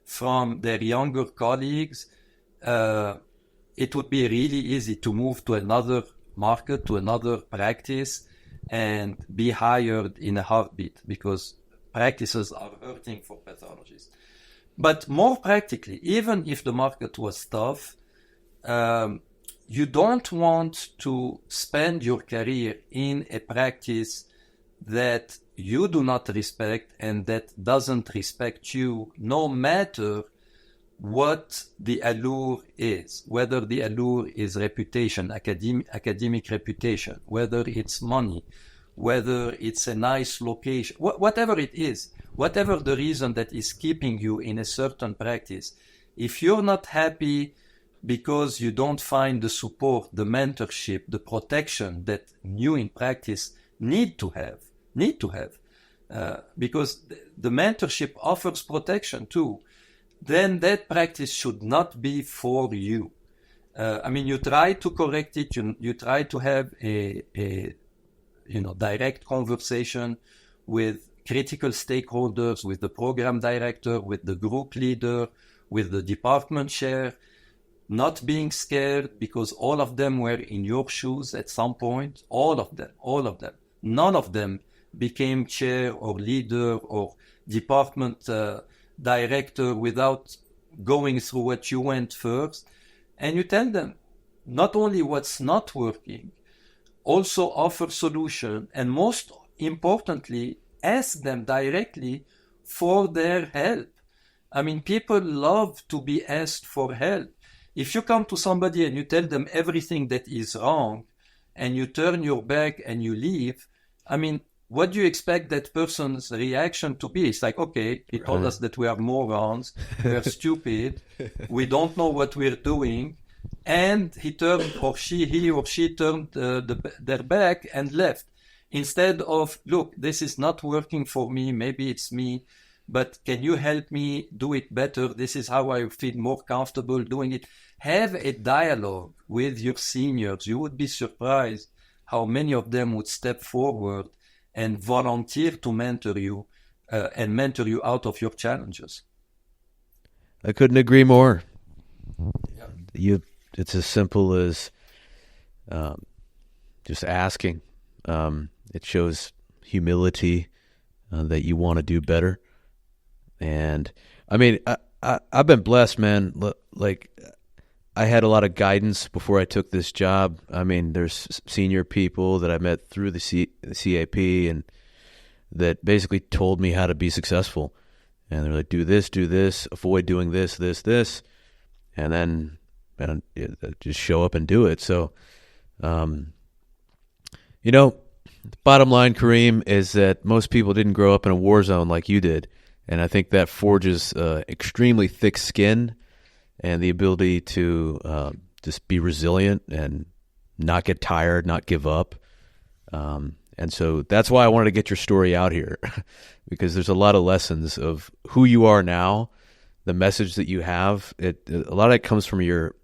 from their younger colleagues, it would be really easy to move to another market, to another practice, and be hired in a heartbeat, because practices are hurting for pathologists. But more practically, even if the market was tough, you don't want to spend your career in a practice that you do not respect and that doesn't respect you, no matter what the allure is, whether the allure is reputation, academic reputation, whether it's money, whether it's a nice location, whatever it is, whatever the reason that is keeping you in a certain practice. If you're not happy because you don't find the support, the mentorship, the protection that new in practice need to have, because the mentorship offers protection too, then that practice should not be for you. You try to correct it, you try to have a direct conversation with critical stakeholders, with the program director, with the group leader, with the department chair. not being scared, because all of them were in your shoes at some point. All of them. None of them became chair or leader or department director without going through what you went first. And you tell them not only what's not working, also offer solution, and most importantly, ask them directly for their help. I mean, people love to be asked for help. If you come to somebody and you tell them everything that is wrong and you turn your back and you leave, I mean, what do you expect that person's reaction to be? It's like, okay, he told us that we are morons, we're stupid, we don't know what we're doing, and he or she turned their back and left. Instead of, look, this is not working for me, maybe it's me, but can you help me do it better? This is how I feel more comfortable doing it. Have a dialogue with your seniors. You would be surprised how many of them would step forward and volunteer to mentor you and mentor you out of your challenges. I couldn't agree more. Yeah. It's as simple as just asking. It shows humility that you want to do better. And I mean, I've been blessed, man. Like, I had a lot of guidance before I took this job. I mean, there's senior people that I met through the CAP and that basically told me how to be successful. And they're like, do this, avoid doing this, and then just show up and do it. So, the bottom line, Karim, is that most people didn't grow up in a war zone like you did. And I think that forges extremely thick skin and the ability to just be resilient and not get tired, not give up. And so that's why I wanted to get your story out here, because there's a lot of lessons of who you are now, the message that you have. A lot of it comes from your,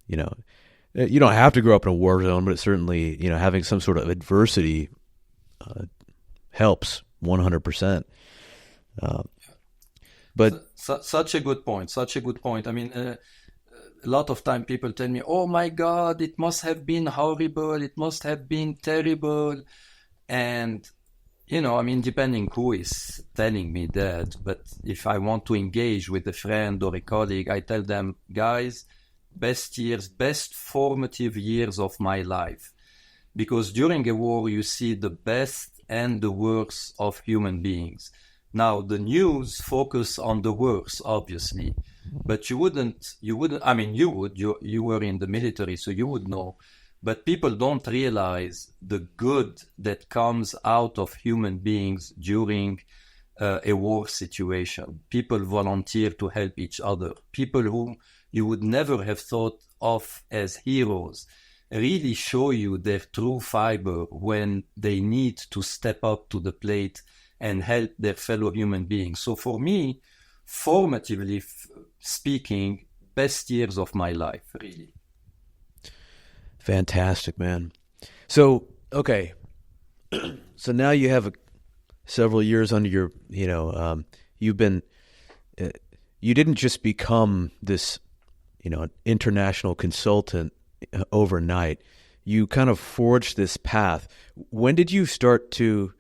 you don't have to grow up in a war zone, but it certainly, having some sort of adversity helps 100%. But such a good point. I mean, a lot of time people tell me, oh my God, it must have been horrible. It must have been terrible. And, depending who is telling me that, but if I want to engage with a friend or a colleague, I tell them, guys, best formative years of my life. Because during a war, you see the best and the worst of human beings. Now, the news focus on the worst, obviously, but you would, you were in the military, so you would know, but people don't realize the good that comes out of human beings during a war situation. People volunteer to help each other. People who you would never have thought of as heroes really show you their true fiber when they need to step up to the plate and help their fellow human beings. So for me, formatively speaking, best years of my life, really. Fantastic, man. So, okay. So now you have several years under your, you've been, you didn't just become this, international consultant overnight. You kind of forged this path. When did you start to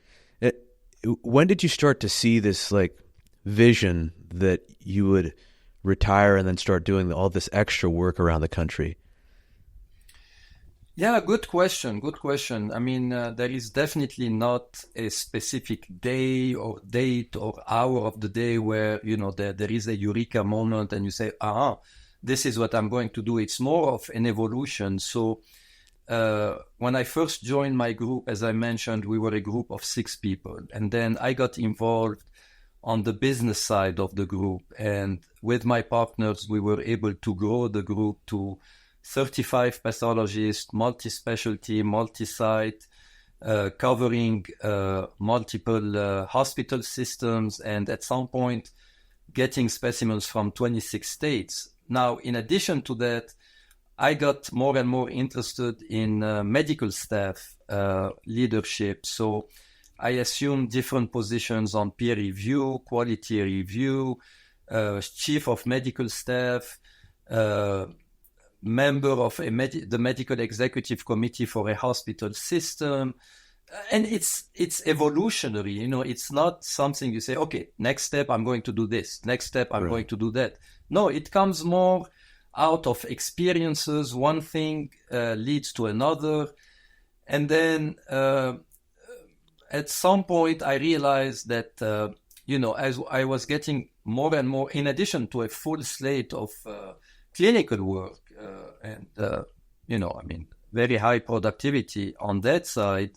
see this like vision that you would retire and then start doing all this extra work around the country? Yeah, good question. I mean, there is definitely not a specific day or date or hour of the day where, there is a eureka moment and you say, this is what I'm going to do. It's more of an evolution. So when I first joined my group, as I mentioned, we were a group of 6 people. And then I got involved on the business side of the group. And with my partners, we were able to grow the group to 35 pathologists, multi-specialty, multi-site, covering multiple hospital systems, and at some point getting specimens from 26 states. Now, in addition to that, I got more and more interested in medical staff leadership. So I assumed different positions on peer review, quality review, chief of medical staff, member of the medical executive committee for a hospital system. And it's evolutionary, it's not something you say, okay, next step, I'm going to do this. Next step, I'm going to do that. No, it comes more out of experiences. One thing leads to another. And then at some point, I realized that, as I was getting more and more, in addition to a full slate of clinical work and, very high productivity on that side,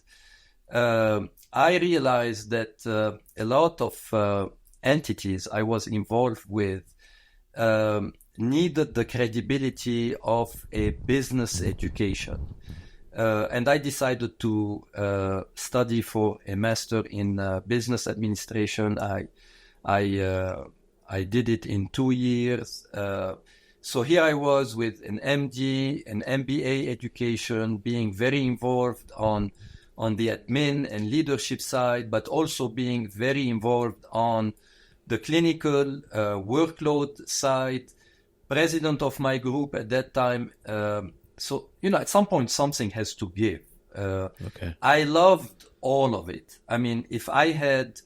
I realized that a lot of entities I was involved with needed the credibility of a business education. And I decided to study for a master in business administration. I did it in 2 years. So here I was with an MD, an MBA education, being very involved on the admin and leadership side, but also being very involved on the clinical workload side, president of my group at that time. So, at some point, something has to give. Okay. I loved all of it. I mean, if I had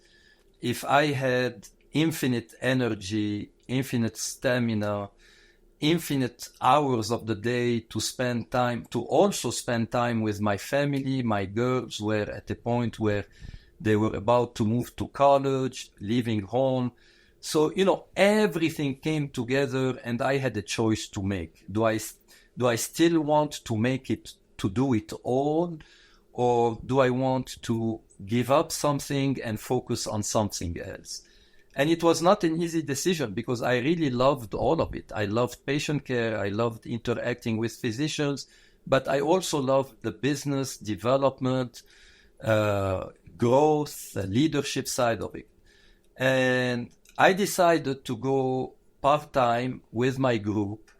infinite energy, infinite stamina, infinite hours of the day to also spend time with my family. My girls were at a point where they were about to move to college, leaving home. So, everything came together and I had a choice to make. Do I still want to do it all? Or do I want to give up something and focus on something else? And it was not an easy decision because I really loved all of it. I loved patient care. I loved interacting with physicians, but I also loved the business development, growth, leadership side of it. And I decided to go part-time with my group,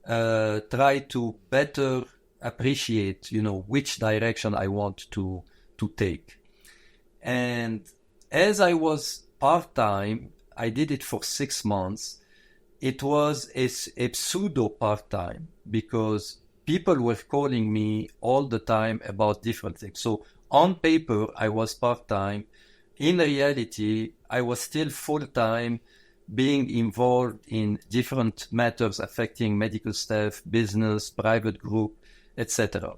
try to better appreciate, which direction I want to take. And as I was part-time, I did it for 6 months. It was a pseudo part-time because people were calling me all the time about different things. So on paper, I was part-time. In reality, I was still full-time, being involved in different matters affecting medical staff, business, private group, etc.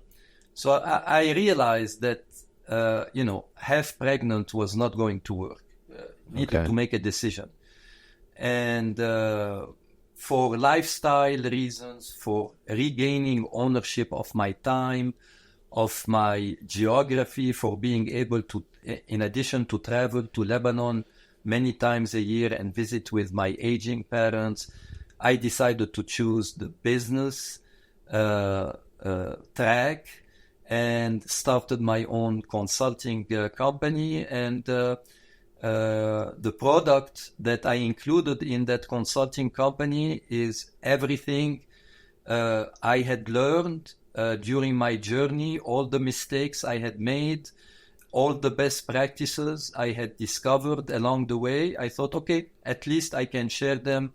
So I realized that, half pregnant was not going to work. Needed to make a decision. And for lifestyle reasons, for regaining ownership of my time, of my geography, for being able to, in addition to travel to Lebanon many times a year and visit with my aging parents, I decided to choose the business track and started my own consulting company. And the product that I included in that consulting company is everything I had learned during my journey, all the mistakes I had made, all the best practices I had discovered along the way. I thought, okay, at least I can share them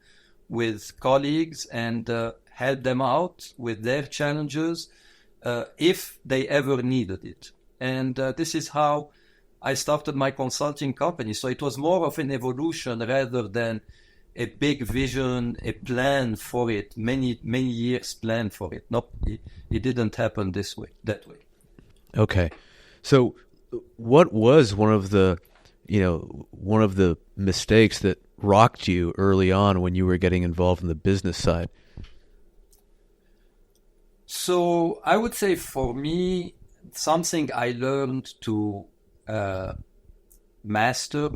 with colleagues and help them out with their challenges if they ever needed it. And this is how I started my consulting company. So it was more of an evolution rather than a big vision, a plan for it, many years plan for it. No, it didn't happen that way. Okay. So what was one of the mistakes that rocked you early on when you were getting involved in the business side? So I would say for me, something I learned to master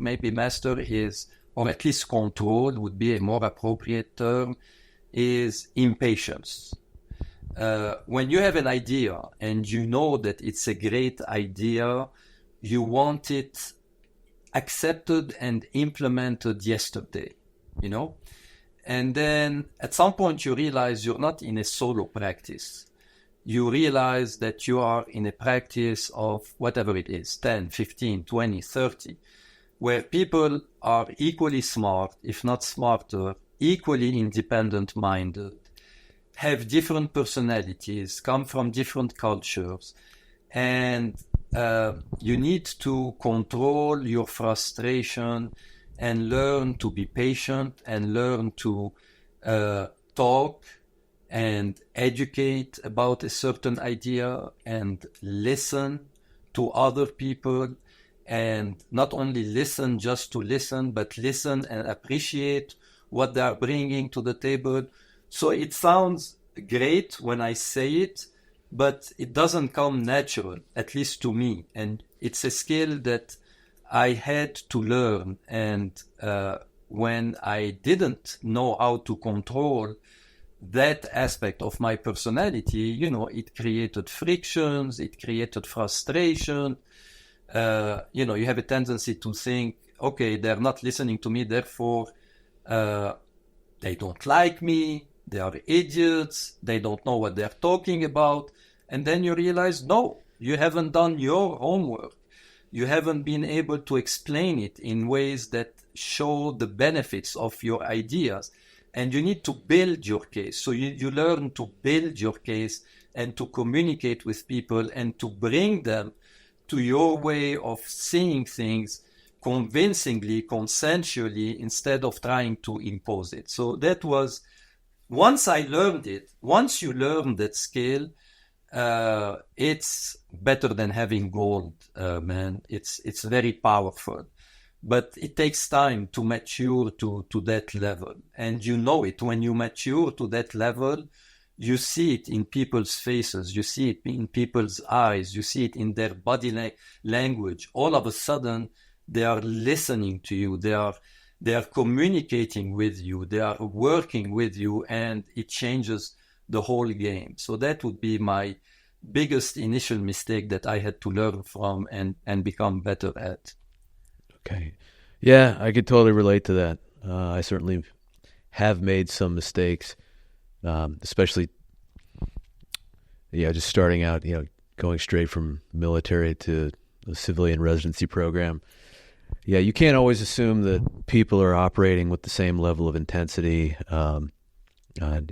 is, or at least control would be a more appropriate term, is impatience. When you have an idea and you know that it's a great idea, you want it accepted and implemented yesterday, And then at some point you realize you're not in a solo practice. You realize that you are in a practice of whatever it is, 10, 15, 20, 30, where people are equally smart, if not smarter, equally independent-minded, have different personalities, come from different cultures, and you need to control your frustration and learn to be patient and learn to talk and educate about a certain idea and listen to other people, and not only listen just to listen, but listen and appreciate what they are bringing to the table. So it sounds great when I say it, but it doesn't come natural, at least to me. And it's a skill that I had to learn. And when I didn't know how to control that aspect of my personality, it created frictions, it created frustration. You have a tendency to think, okay, they're not listening to me, therefore they don't like me, they are idiots, they don't know what they're talking about. And then you realize, no, you haven't done your homework. You haven't been able to explain it in ways that show the benefits of your ideas. And you need to build your case. So you learn to build your case and to communicate with people and to bring them to your way of seeing things convincingly, consensually, instead of trying to impose it. So that was, once I learned it, once you learn that skill, it's better than having gold, man. It's very powerful. But it takes time to mature to that level. And you know it. When you mature to that level, you see it in people's faces. You see it in people's eyes. You see it in their body language. All of a sudden, they are listening to you. They are communicating with you. They are working with you. And it changes the whole game. So that would be my biggest initial mistake that I had to learn from and become better at. Okay. Yeah, I could totally relate to that. I certainly have made some mistakes, especially, just starting out, going straight from military to the civilian residency program. Yeah, you can't always assume that people are operating with the same level of intensity. And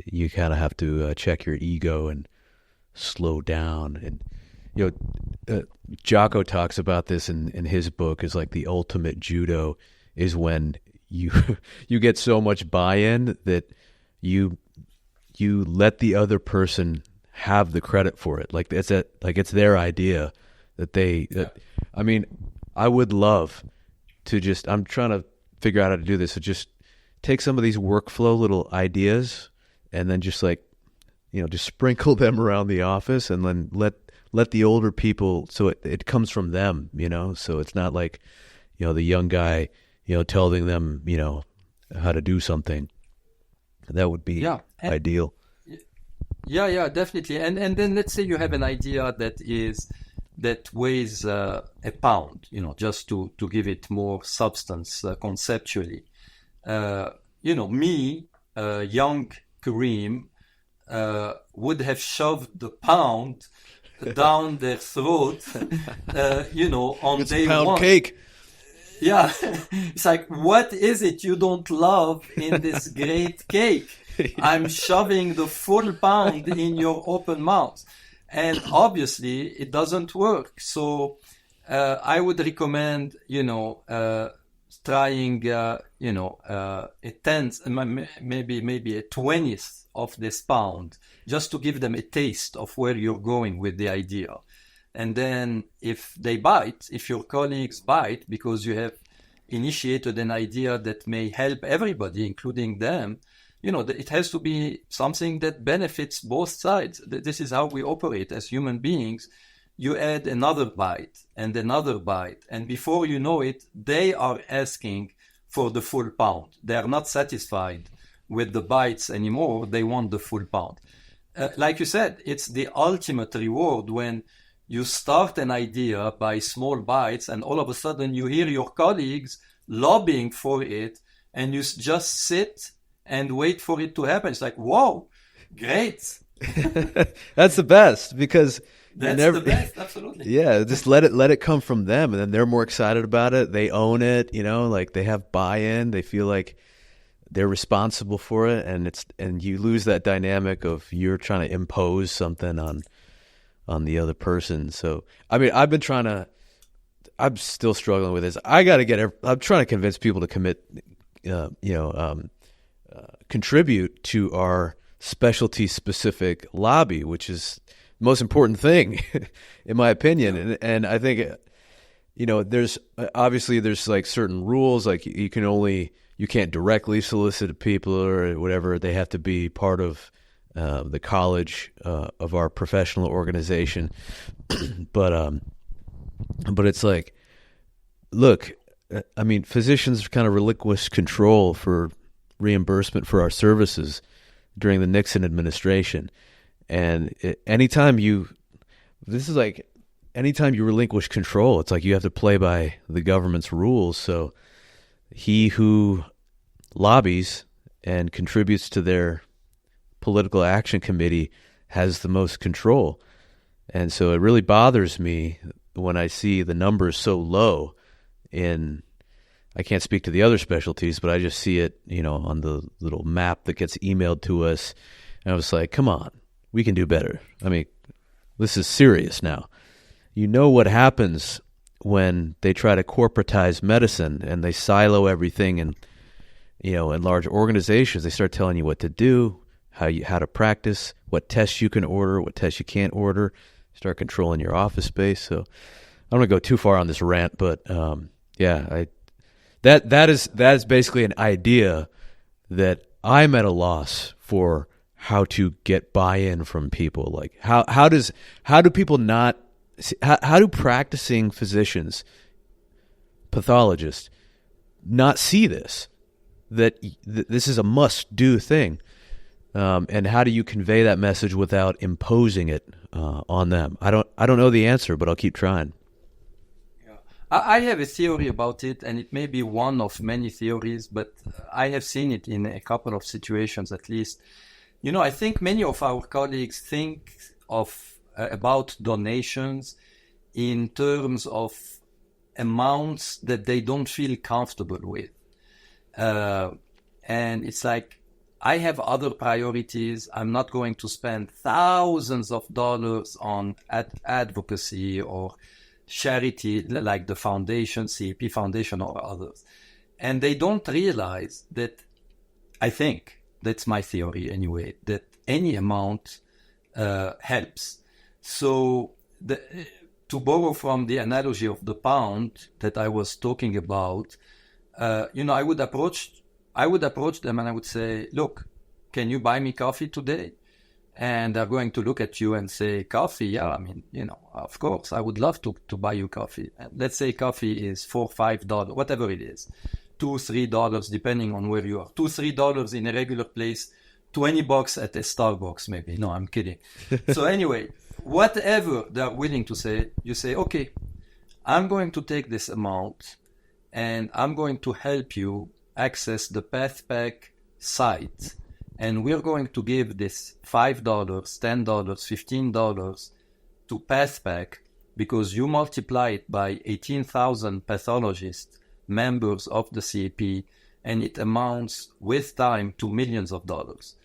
you kind of have to check your ego and slow down. And Jocko talks about this in his book, is like the ultimate judo is when you get so much buy-in that you let the other person have the credit for it. Like it's their idea I mean, I would love to I'm trying to figure out how to do this. So just take some of these workflow little ideas and then just just sprinkle them around the office, and then let the older people, so it comes from them, so it's not like, the young guy, telling them, how to do something. That would be ideal. Yeah, definitely. And then let's say you have an idea that weighs a pound, just to give it more substance conceptually. Me, young Karim, would have shoved the pound down their throat, on it's day a pound one. Cake. Yeah. It's like, what is it you don't love in this great cake? I'm shoving the full pound in your open mouth. And obviously it doesn't work. So I would recommend, trying, a tenth, maybe a 20th of this pound, just to give them a taste of where you're going with the idea. And then if your colleagues bite because you have initiated an idea that may help everybody, including them, it has to be something that benefits both sides. This is how we operate as human beings. You add another bite and another bite, and before you know it, they are asking for the full pound. They are not satisfied with the bites anymore. They want the full pound. Like you said, it's the ultimate reward when you start an idea by small bites, and all of a sudden you hear your colleagues lobbying for it, and you just sit and wait for it to happen. It's like, whoa, great. That's the best, because that's the best, absolutely. Yeah, just let it come from them, and then they're more excited about it. They own it, like they have buy-in. They feel like they're responsible for it, and you lose that dynamic of you're trying to impose something on the other person. So I mean, I'm still struggling with this. I'm trying to convince people to contribute to our specialty specific lobby, which is the most important thing in my opinion. And I think, there's like certain rules, like you can't directly solicit people or whatever. They have to be part of the college of our professional organization. But it's like, look, I mean, physicians kind of relinquished control for reimbursement for our services during the Nixon administration. And anytime you relinquish control, it's like you have to play by the government's rules. So he who lobbies and contributes to their political action committee has the most control. And so it really bothers me when I see the numbers so low I can't speak to the other specialties, but I just see it, on the little map that gets emailed to us. And I was like, come on, we can do better. I mean, this is serious now. You know what happens when they try to corporatize medicine and they silo everything in large organizations. They start telling you what to do, how to practice, what tests you can order, what tests you can't order, start controlling your office space. So I don't want to go too far on this rant, but that is basically an idea that I'm at a loss for how to get buy-in from people. Like how do practicing physicians, pathologists, not see this, that this is a must-do thing? And how do you convey that message without imposing it on them? I don't know the answer, but I'll keep trying. I have a theory about it, and it may be one of many theories, but I have seen it in a couple of situations at least. I think many of our colleagues think about donations in terms of amounts that they don't feel comfortable with. And it's like, I have other priorities. I'm not going to spend thousands of dollars on advocacy or charity like the foundation, CAP Foundation or others. And they don't realize that, I think, that's my theory anyway, that any amount helps. So to borrow from the analogy of the pound that I was talking about, I would approach them and I would say, look, can you buy me coffee today? And they're going to look at you and say, coffee? Yeah, I mean, of course, I would love to buy you coffee. And let's say coffee is $4, $5, whatever it is, $2, $3, depending on where you are. $2, $3 in a regular place, $20 at a Starbucks, maybe. No, I'm kidding. So anyway, whatever they're willing to say, you say, okay, I'm going to take this amount and I'm going to help you access the PathPack site. And we're going to give this $5, $10, $15 to PathPack because you multiply it by 18,000 pathologists, members of the CAP, and it amounts with time to millions of dollars.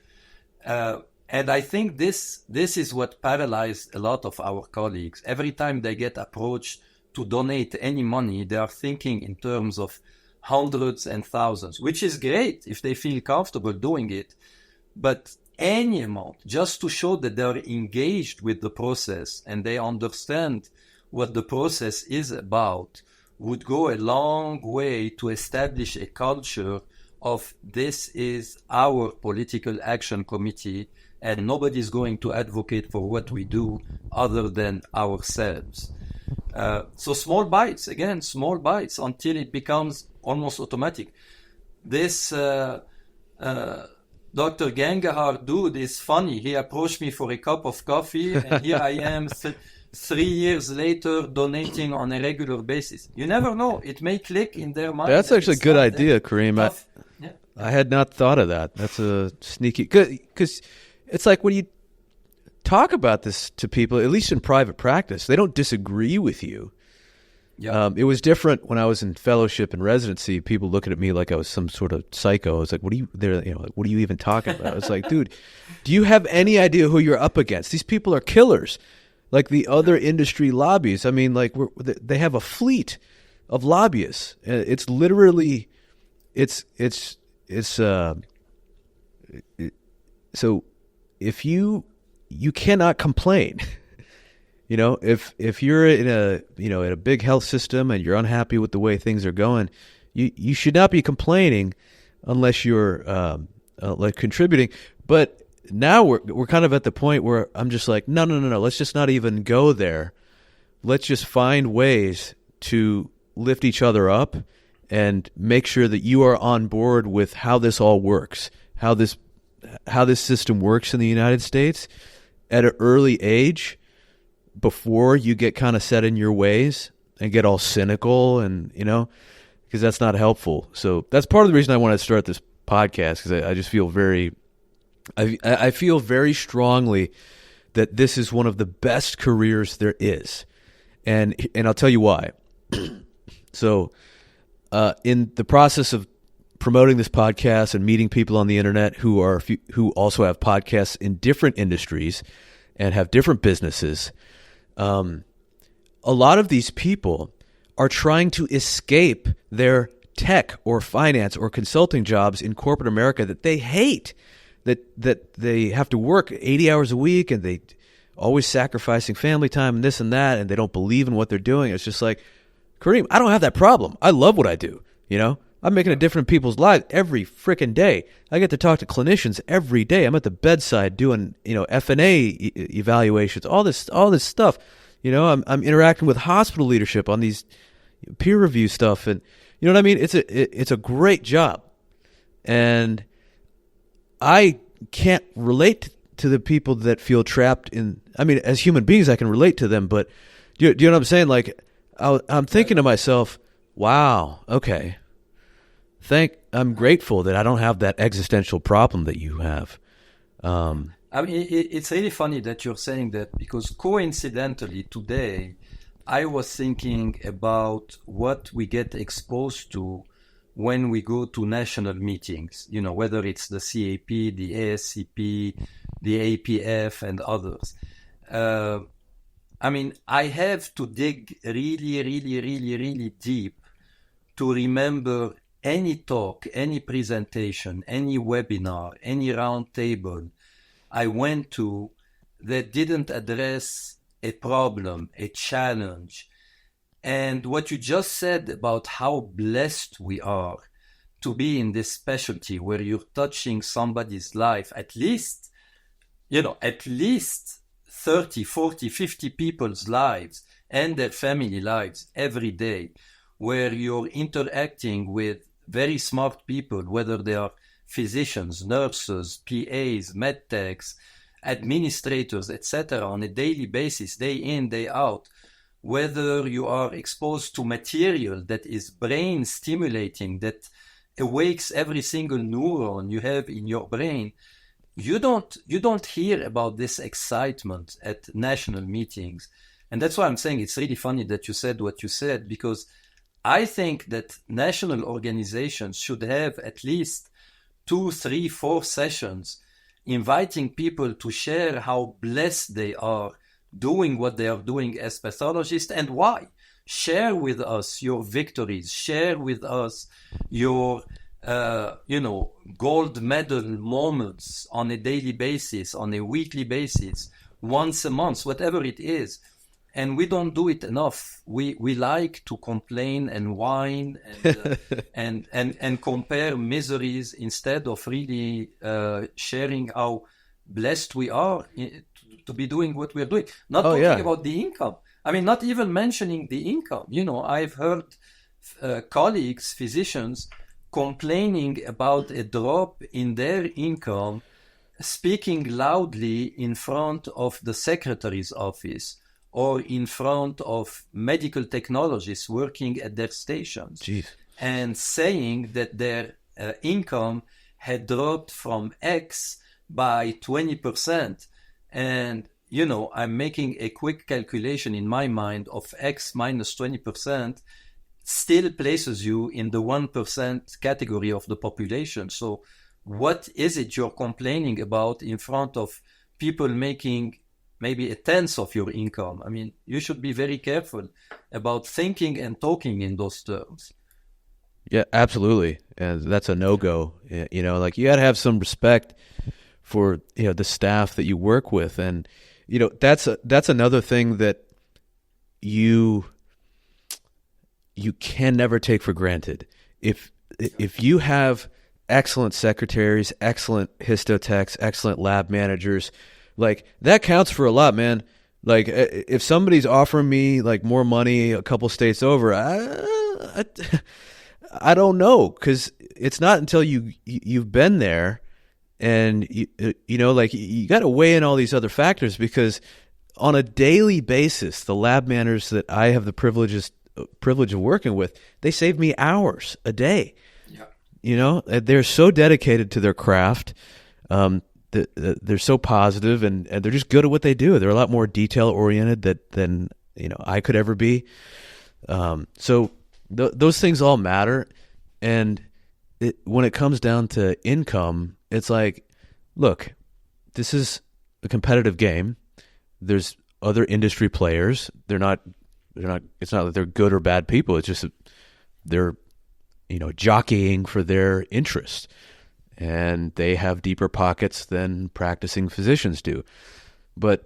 And I think this is what paralyzed a lot of our colleagues. Every time they get approached to donate any money, they are thinking in terms of hundreds and thousands, which is great if they feel comfortable doing it. But any amount, just to show that they're engaged with the process and they understand what the process is about, would go a long way to establish a culture of this is our political action committee and nobody's going to advocate for what we do other than ourselves. So small bites until it becomes almost automatic. This Dr. Gangahar dude is funny. He approached me for a cup of coffee, and here I am 3 years later donating on a regular basis. You never know. It may click in their mind. That's actually a good idea, Karim. I had not thought of that. That's a sneaky... Because it's like when you talk about this to people, at least in private practice, they don't disagree with you. Yeah. It was different when I was in fellowship and residency. People looking at me like I was some sort of psycho. I was like, "What are you? They're, like, what are you even talking about?" I was like, "Dude, do you have any idea who you're up against? These people are killers, like the other industry lobbies. I mean, like they have a fleet of lobbyists. It's literally, it's so if you cannot complain." If you're in a big health system and you're unhappy with the way things are going, you should not be complaining unless you're like contributing. But now we're kind of at the point where I'm just like, no, let's just not even go there. Let's just find ways to lift each other up and make sure that you are on board with how this all works, how this system works in the United States at an early age, before you get kind of set in your ways and get all cynical and, because that's not helpful. So that's part of the reason I wanted to start this podcast, because I just feel I feel very strongly that this is one of the best careers there is. And I'll tell you why. So in the process of promoting this podcast and meeting people on the internet who also have podcasts in different industries and have different businesses, a lot of these people are trying to escape their tech or finance or consulting jobs in corporate America that they hate, that they have to work 80 hours a week and they always sacrificing family time and this and that, and they don't believe in what they're doing. It's just like, Karim, I don't have that problem. I love what I do. I'm making a difference in people's lives every freaking day. I get to talk to clinicians every day. I'm at the bedside doing, F&A evaluations, all this stuff. I'm interacting with hospital leadership on these peer review stuff, and you know what I mean? It's a great job. And I can't relate to the people that feel trapped in, as human beings I can relate to them, but do you know what I'm saying? Like I'm thinking to myself, wow, okay. I'm grateful that I don't have that existential problem that you have. It's really funny that you're saying that, because coincidentally today I was thinking about what we get exposed to when we go to national meetings, whether it's the CAP, the ASCP, the APF, and others. I have to dig really, really, really, really deep to remember any talk, any presentation, any webinar, any round table I went to that didn't address a problem, a challenge. And what you just said about how blessed we are to be in this specialty where you're touching somebody's life, at least 30, 40, 50 people's lives and their family lives every day, where you're interacting with very smart people, whether they are physicians, nurses, PAs, medtechs, administrators, etc., on a daily basis, day in, day out, whether you are exposed to material that is brain stimulating, that awakes every single neuron you have in your brain, you don't hear about this excitement at national meetings. And that's why I'm saying it's really funny that you said what you said, because I think that national organizations should have at least 2, 3, 4 sessions inviting people to share how blessed they are doing what they are doing as pathologists and why. Share with us your victories. Share with us your, gold medal moments on a daily basis, on a weekly basis, once a month, whatever it is. And we don't do it enough. We like to complain and whine and and compare miseries instead of really sharing how blessed we are to be doing what we're doing. Not talking about the income. Not even mentioning the income. I've heard colleagues, physicians, complaining about a drop in their income, speaking loudly in front of the secretary's office or in front of medical technologists working at their stations. Jeez. And saying that their income had dropped from X by 20%. And, I'm making a quick calculation in my mind of X minus 20% still places you in the 1% category of the population. So what is it you're complaining about in front of people making maybe a tenth of your income? I mean, you should be very careful about thinking and talking in those terms. Yeah, absolutely. And that's a no-go. Like you got to have some respect for, the staff that you work with. And, that's another thing that you can never take for granted. If you have excellent secretaries, excellent histotechs, excellent lab managers, like that counts for a lot, man. Like if somebody's offering me like more money a couple states over, I don't know, because it's not until you've been there, and like you got to weigh in all these other factors, because on a daily basis, the lab managers that I have the privilege of working with, they save me hours a day. Yeah. They're so dedicated to their craft. They're so positive, and they're just good at what they do. They're a lot more detail oriented than I could ever be. So those things all matter. And when it comes down to income, it's like, look, this is a competitive game. There's other industry players. It's not that they're good or bad people. It's just that they're, jockeying for their interest, and they have deeper pockets than practicing physicians do. But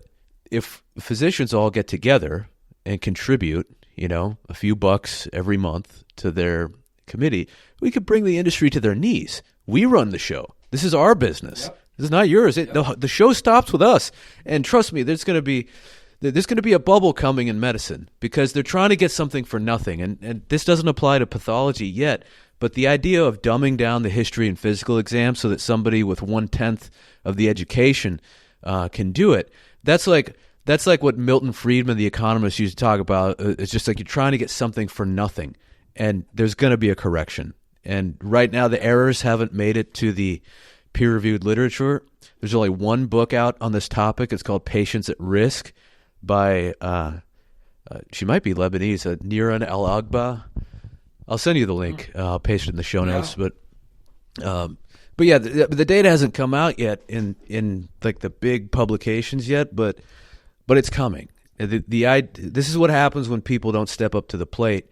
if physicians all get together and contribute, a few bucks every month to their committee, we could bring the industry to their knees. We run the show. This is our business. Yep. This is not yours. The show stops with us. And trust me, there's going to be a bubble coming in medicine, because they're trying to get something for nothing. And this doesn't apply to pathology yet, but the idea of dumbing down the history and physical exam so that somebody with 1/10 of the education can do it, that's like what Milton Friedman, the economist, used to talk about. It's just like you're trying to get something for nothing, and there's going to be a correction. And right now, the errors haven't made it to the peer-reviewed literature. There's only one book out on this topic. It's called Patients at Risk by, she might be Lebanese, Niran El-Agba. I'll send you the link. I'll paste it in the show notes. But yeah, the data hasn't come out yet in like the big publications yet, but it's coming. This is what happens when people don't step up to the plate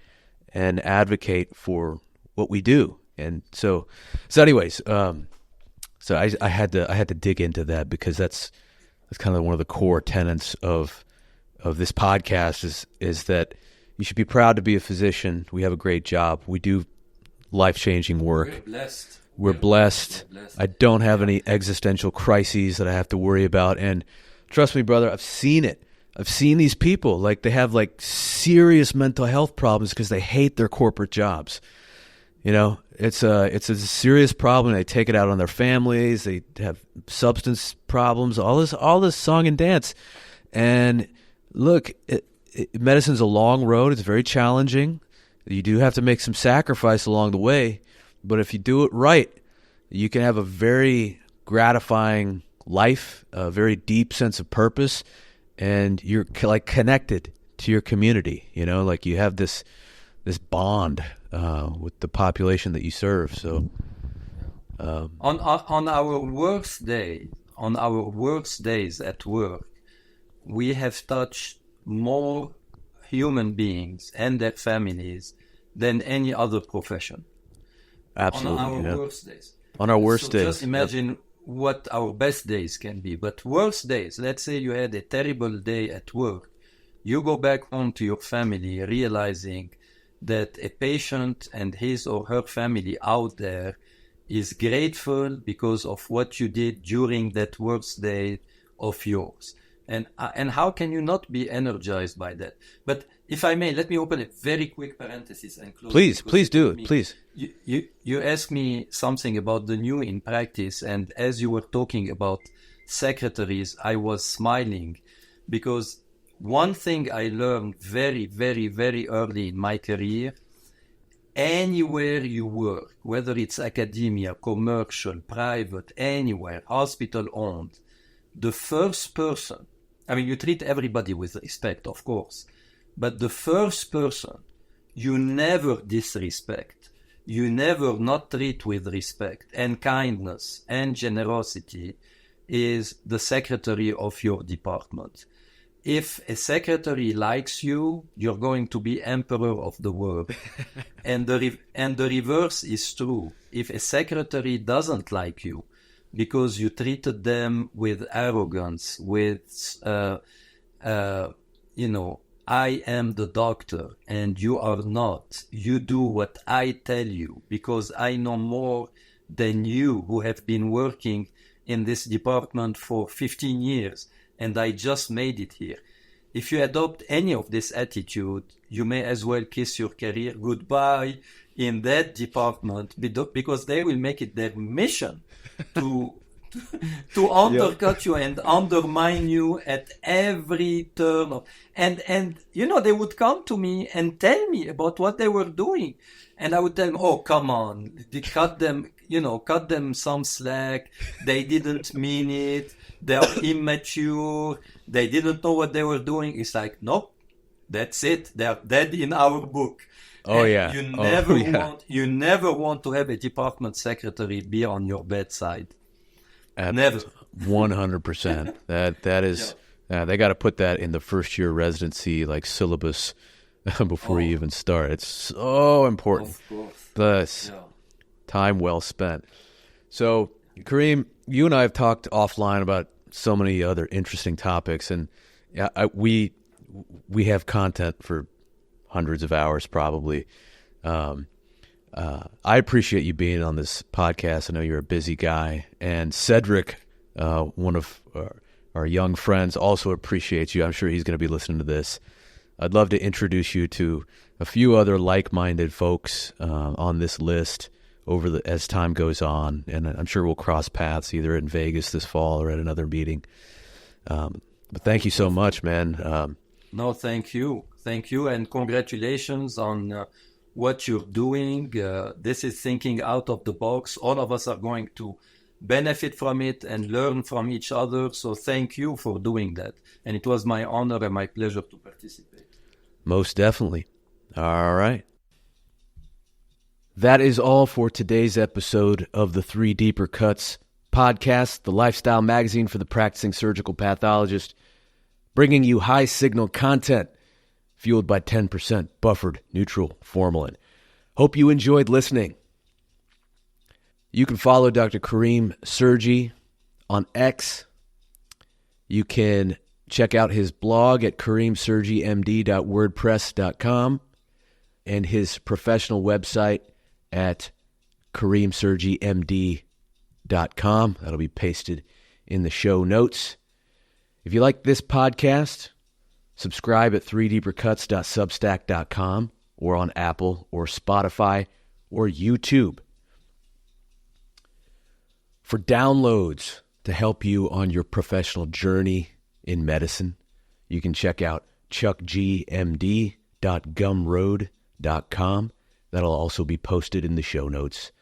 and advocate for what we do. And so anyways, so I had to dig into that, because that's kind of one of the core tenets of this podcast is that you should be proud to be a physician. We have a great job. We do life-changing work. We're blessed. I don't have any existential crises that I have to worry about. And trust me, brother, I've seen it. I've seen these people, like they have like serious mental health problems because they hate their corporate jobs. It's a serious problem. They take it out on their families. They have substance problems, all this song and dance. And look, medicine's a long road. It's very challenging. You do have to make some sacrifice along the way. But if you do it right, you can have a very gratifying life, a very deep sense of purpose, and you're like connected to your community. Like you have this bond with the population that you serve. So on our worst days at work, we have touched more human beings and their families than any other profession. Absolutely. On our worst days. On our worst days. Just imagine what our best days can be. But worst days, let's say you had a terrible day at work. You go back home to your family realizing that a patient and his or her family out there is grateful because of what you did during that worst day of yours. And how can you not be energized by that? But if I may, let me open a very quick parenthesis and close. Please do it. Please. You asked me something about the new in practice, and as you were talking about secretaries, I was smiling, because one thing I learned very, very, very early in my career: anywhere you work, whether it's academia, commercial, private, anywhere, hospital owned, the first person I mean, you treat everybody with respect, of course, but the first person you never disrespect, you never not treat with respect and kindness and generosity is the secretary of your department. If a secretary likes you, you're going to be emperor of the world. and the reverse is true. If a secretary doesn't like you because you treated them with arrogance, with, I am the doctor and you are not. You do what I tell you because I know more than you who have been working in this department for 15 years and I just made it here. If you adopt any of this attitude, you may as well kiss your career goodbye in that department because they will make it their mission to undercut you and undermine you at every turn. And they would come to me and tell me about what they were doing. And I would tell them, oh, come on, they cut them some slack. They didn't mean it. They are immature. They didn't know what they were doing. It's like, nope, that's it. They are dead in our book. Oh, and yeah. You never want to have a department secretary be on your bedside. Never. 100%. That is, they got to put that in the first year residency like syllabus before you even start. It's so important. Of course. But time well spent. So, Karim, you and I have talked offline about so many other interesting topics, and we have content for hundreds of hours probably. I appreciate you being on this podcast. I know you're a busy guy, and Cedric, one of our young friends, also appreciates you. I'm sure he's going to be listening to this. I'd love to introduce you to a few other like-minded folks on this list as time goes on, and I'm sure we'll cross paths either in Vegas this fall or at another meeting. But thank you so much, man. No, thank you, and congratulations on what you're doing. This is thinking out of the box. All of us are going to benefit from it and learn from each other. So thank you for doing that. And it was my honor and my pleasure to participate. Most definitely. All right. That is all for today's episode of the 3 Deeper Cuts podcast, the lifestyle magazine for the practicing surgical pathologist, bringing you high signal content fueled by 10% buffered neutral formalin. Hope you enjoyed listening. You can follow Dr. Karim Sirgi on X. You can check out his blog at karimsirgimd.wordpress.com and his professional website at karimsirgimd.com. That'll be pasted in the show notes. If you like this podcast, subscribe at 3deepercuts.substack.com or on Apple or Spotify or YouTube. For downloads to help you on your professional journey in medicine, you can check out chuckgmd.gumroad.com. That'll also be posted in the show notes.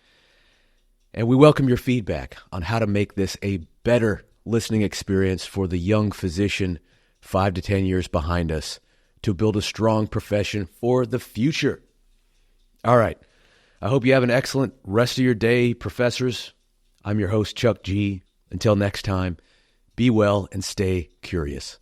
And we welcome your feedback on how to make this a better listening experience for the young physician 5 to 10 years behind us to build a strong profession for the future. All right. I hope you have an excellent rest of your day, professors. I'm your host, Chuck G. Until next time, be well and stay curious.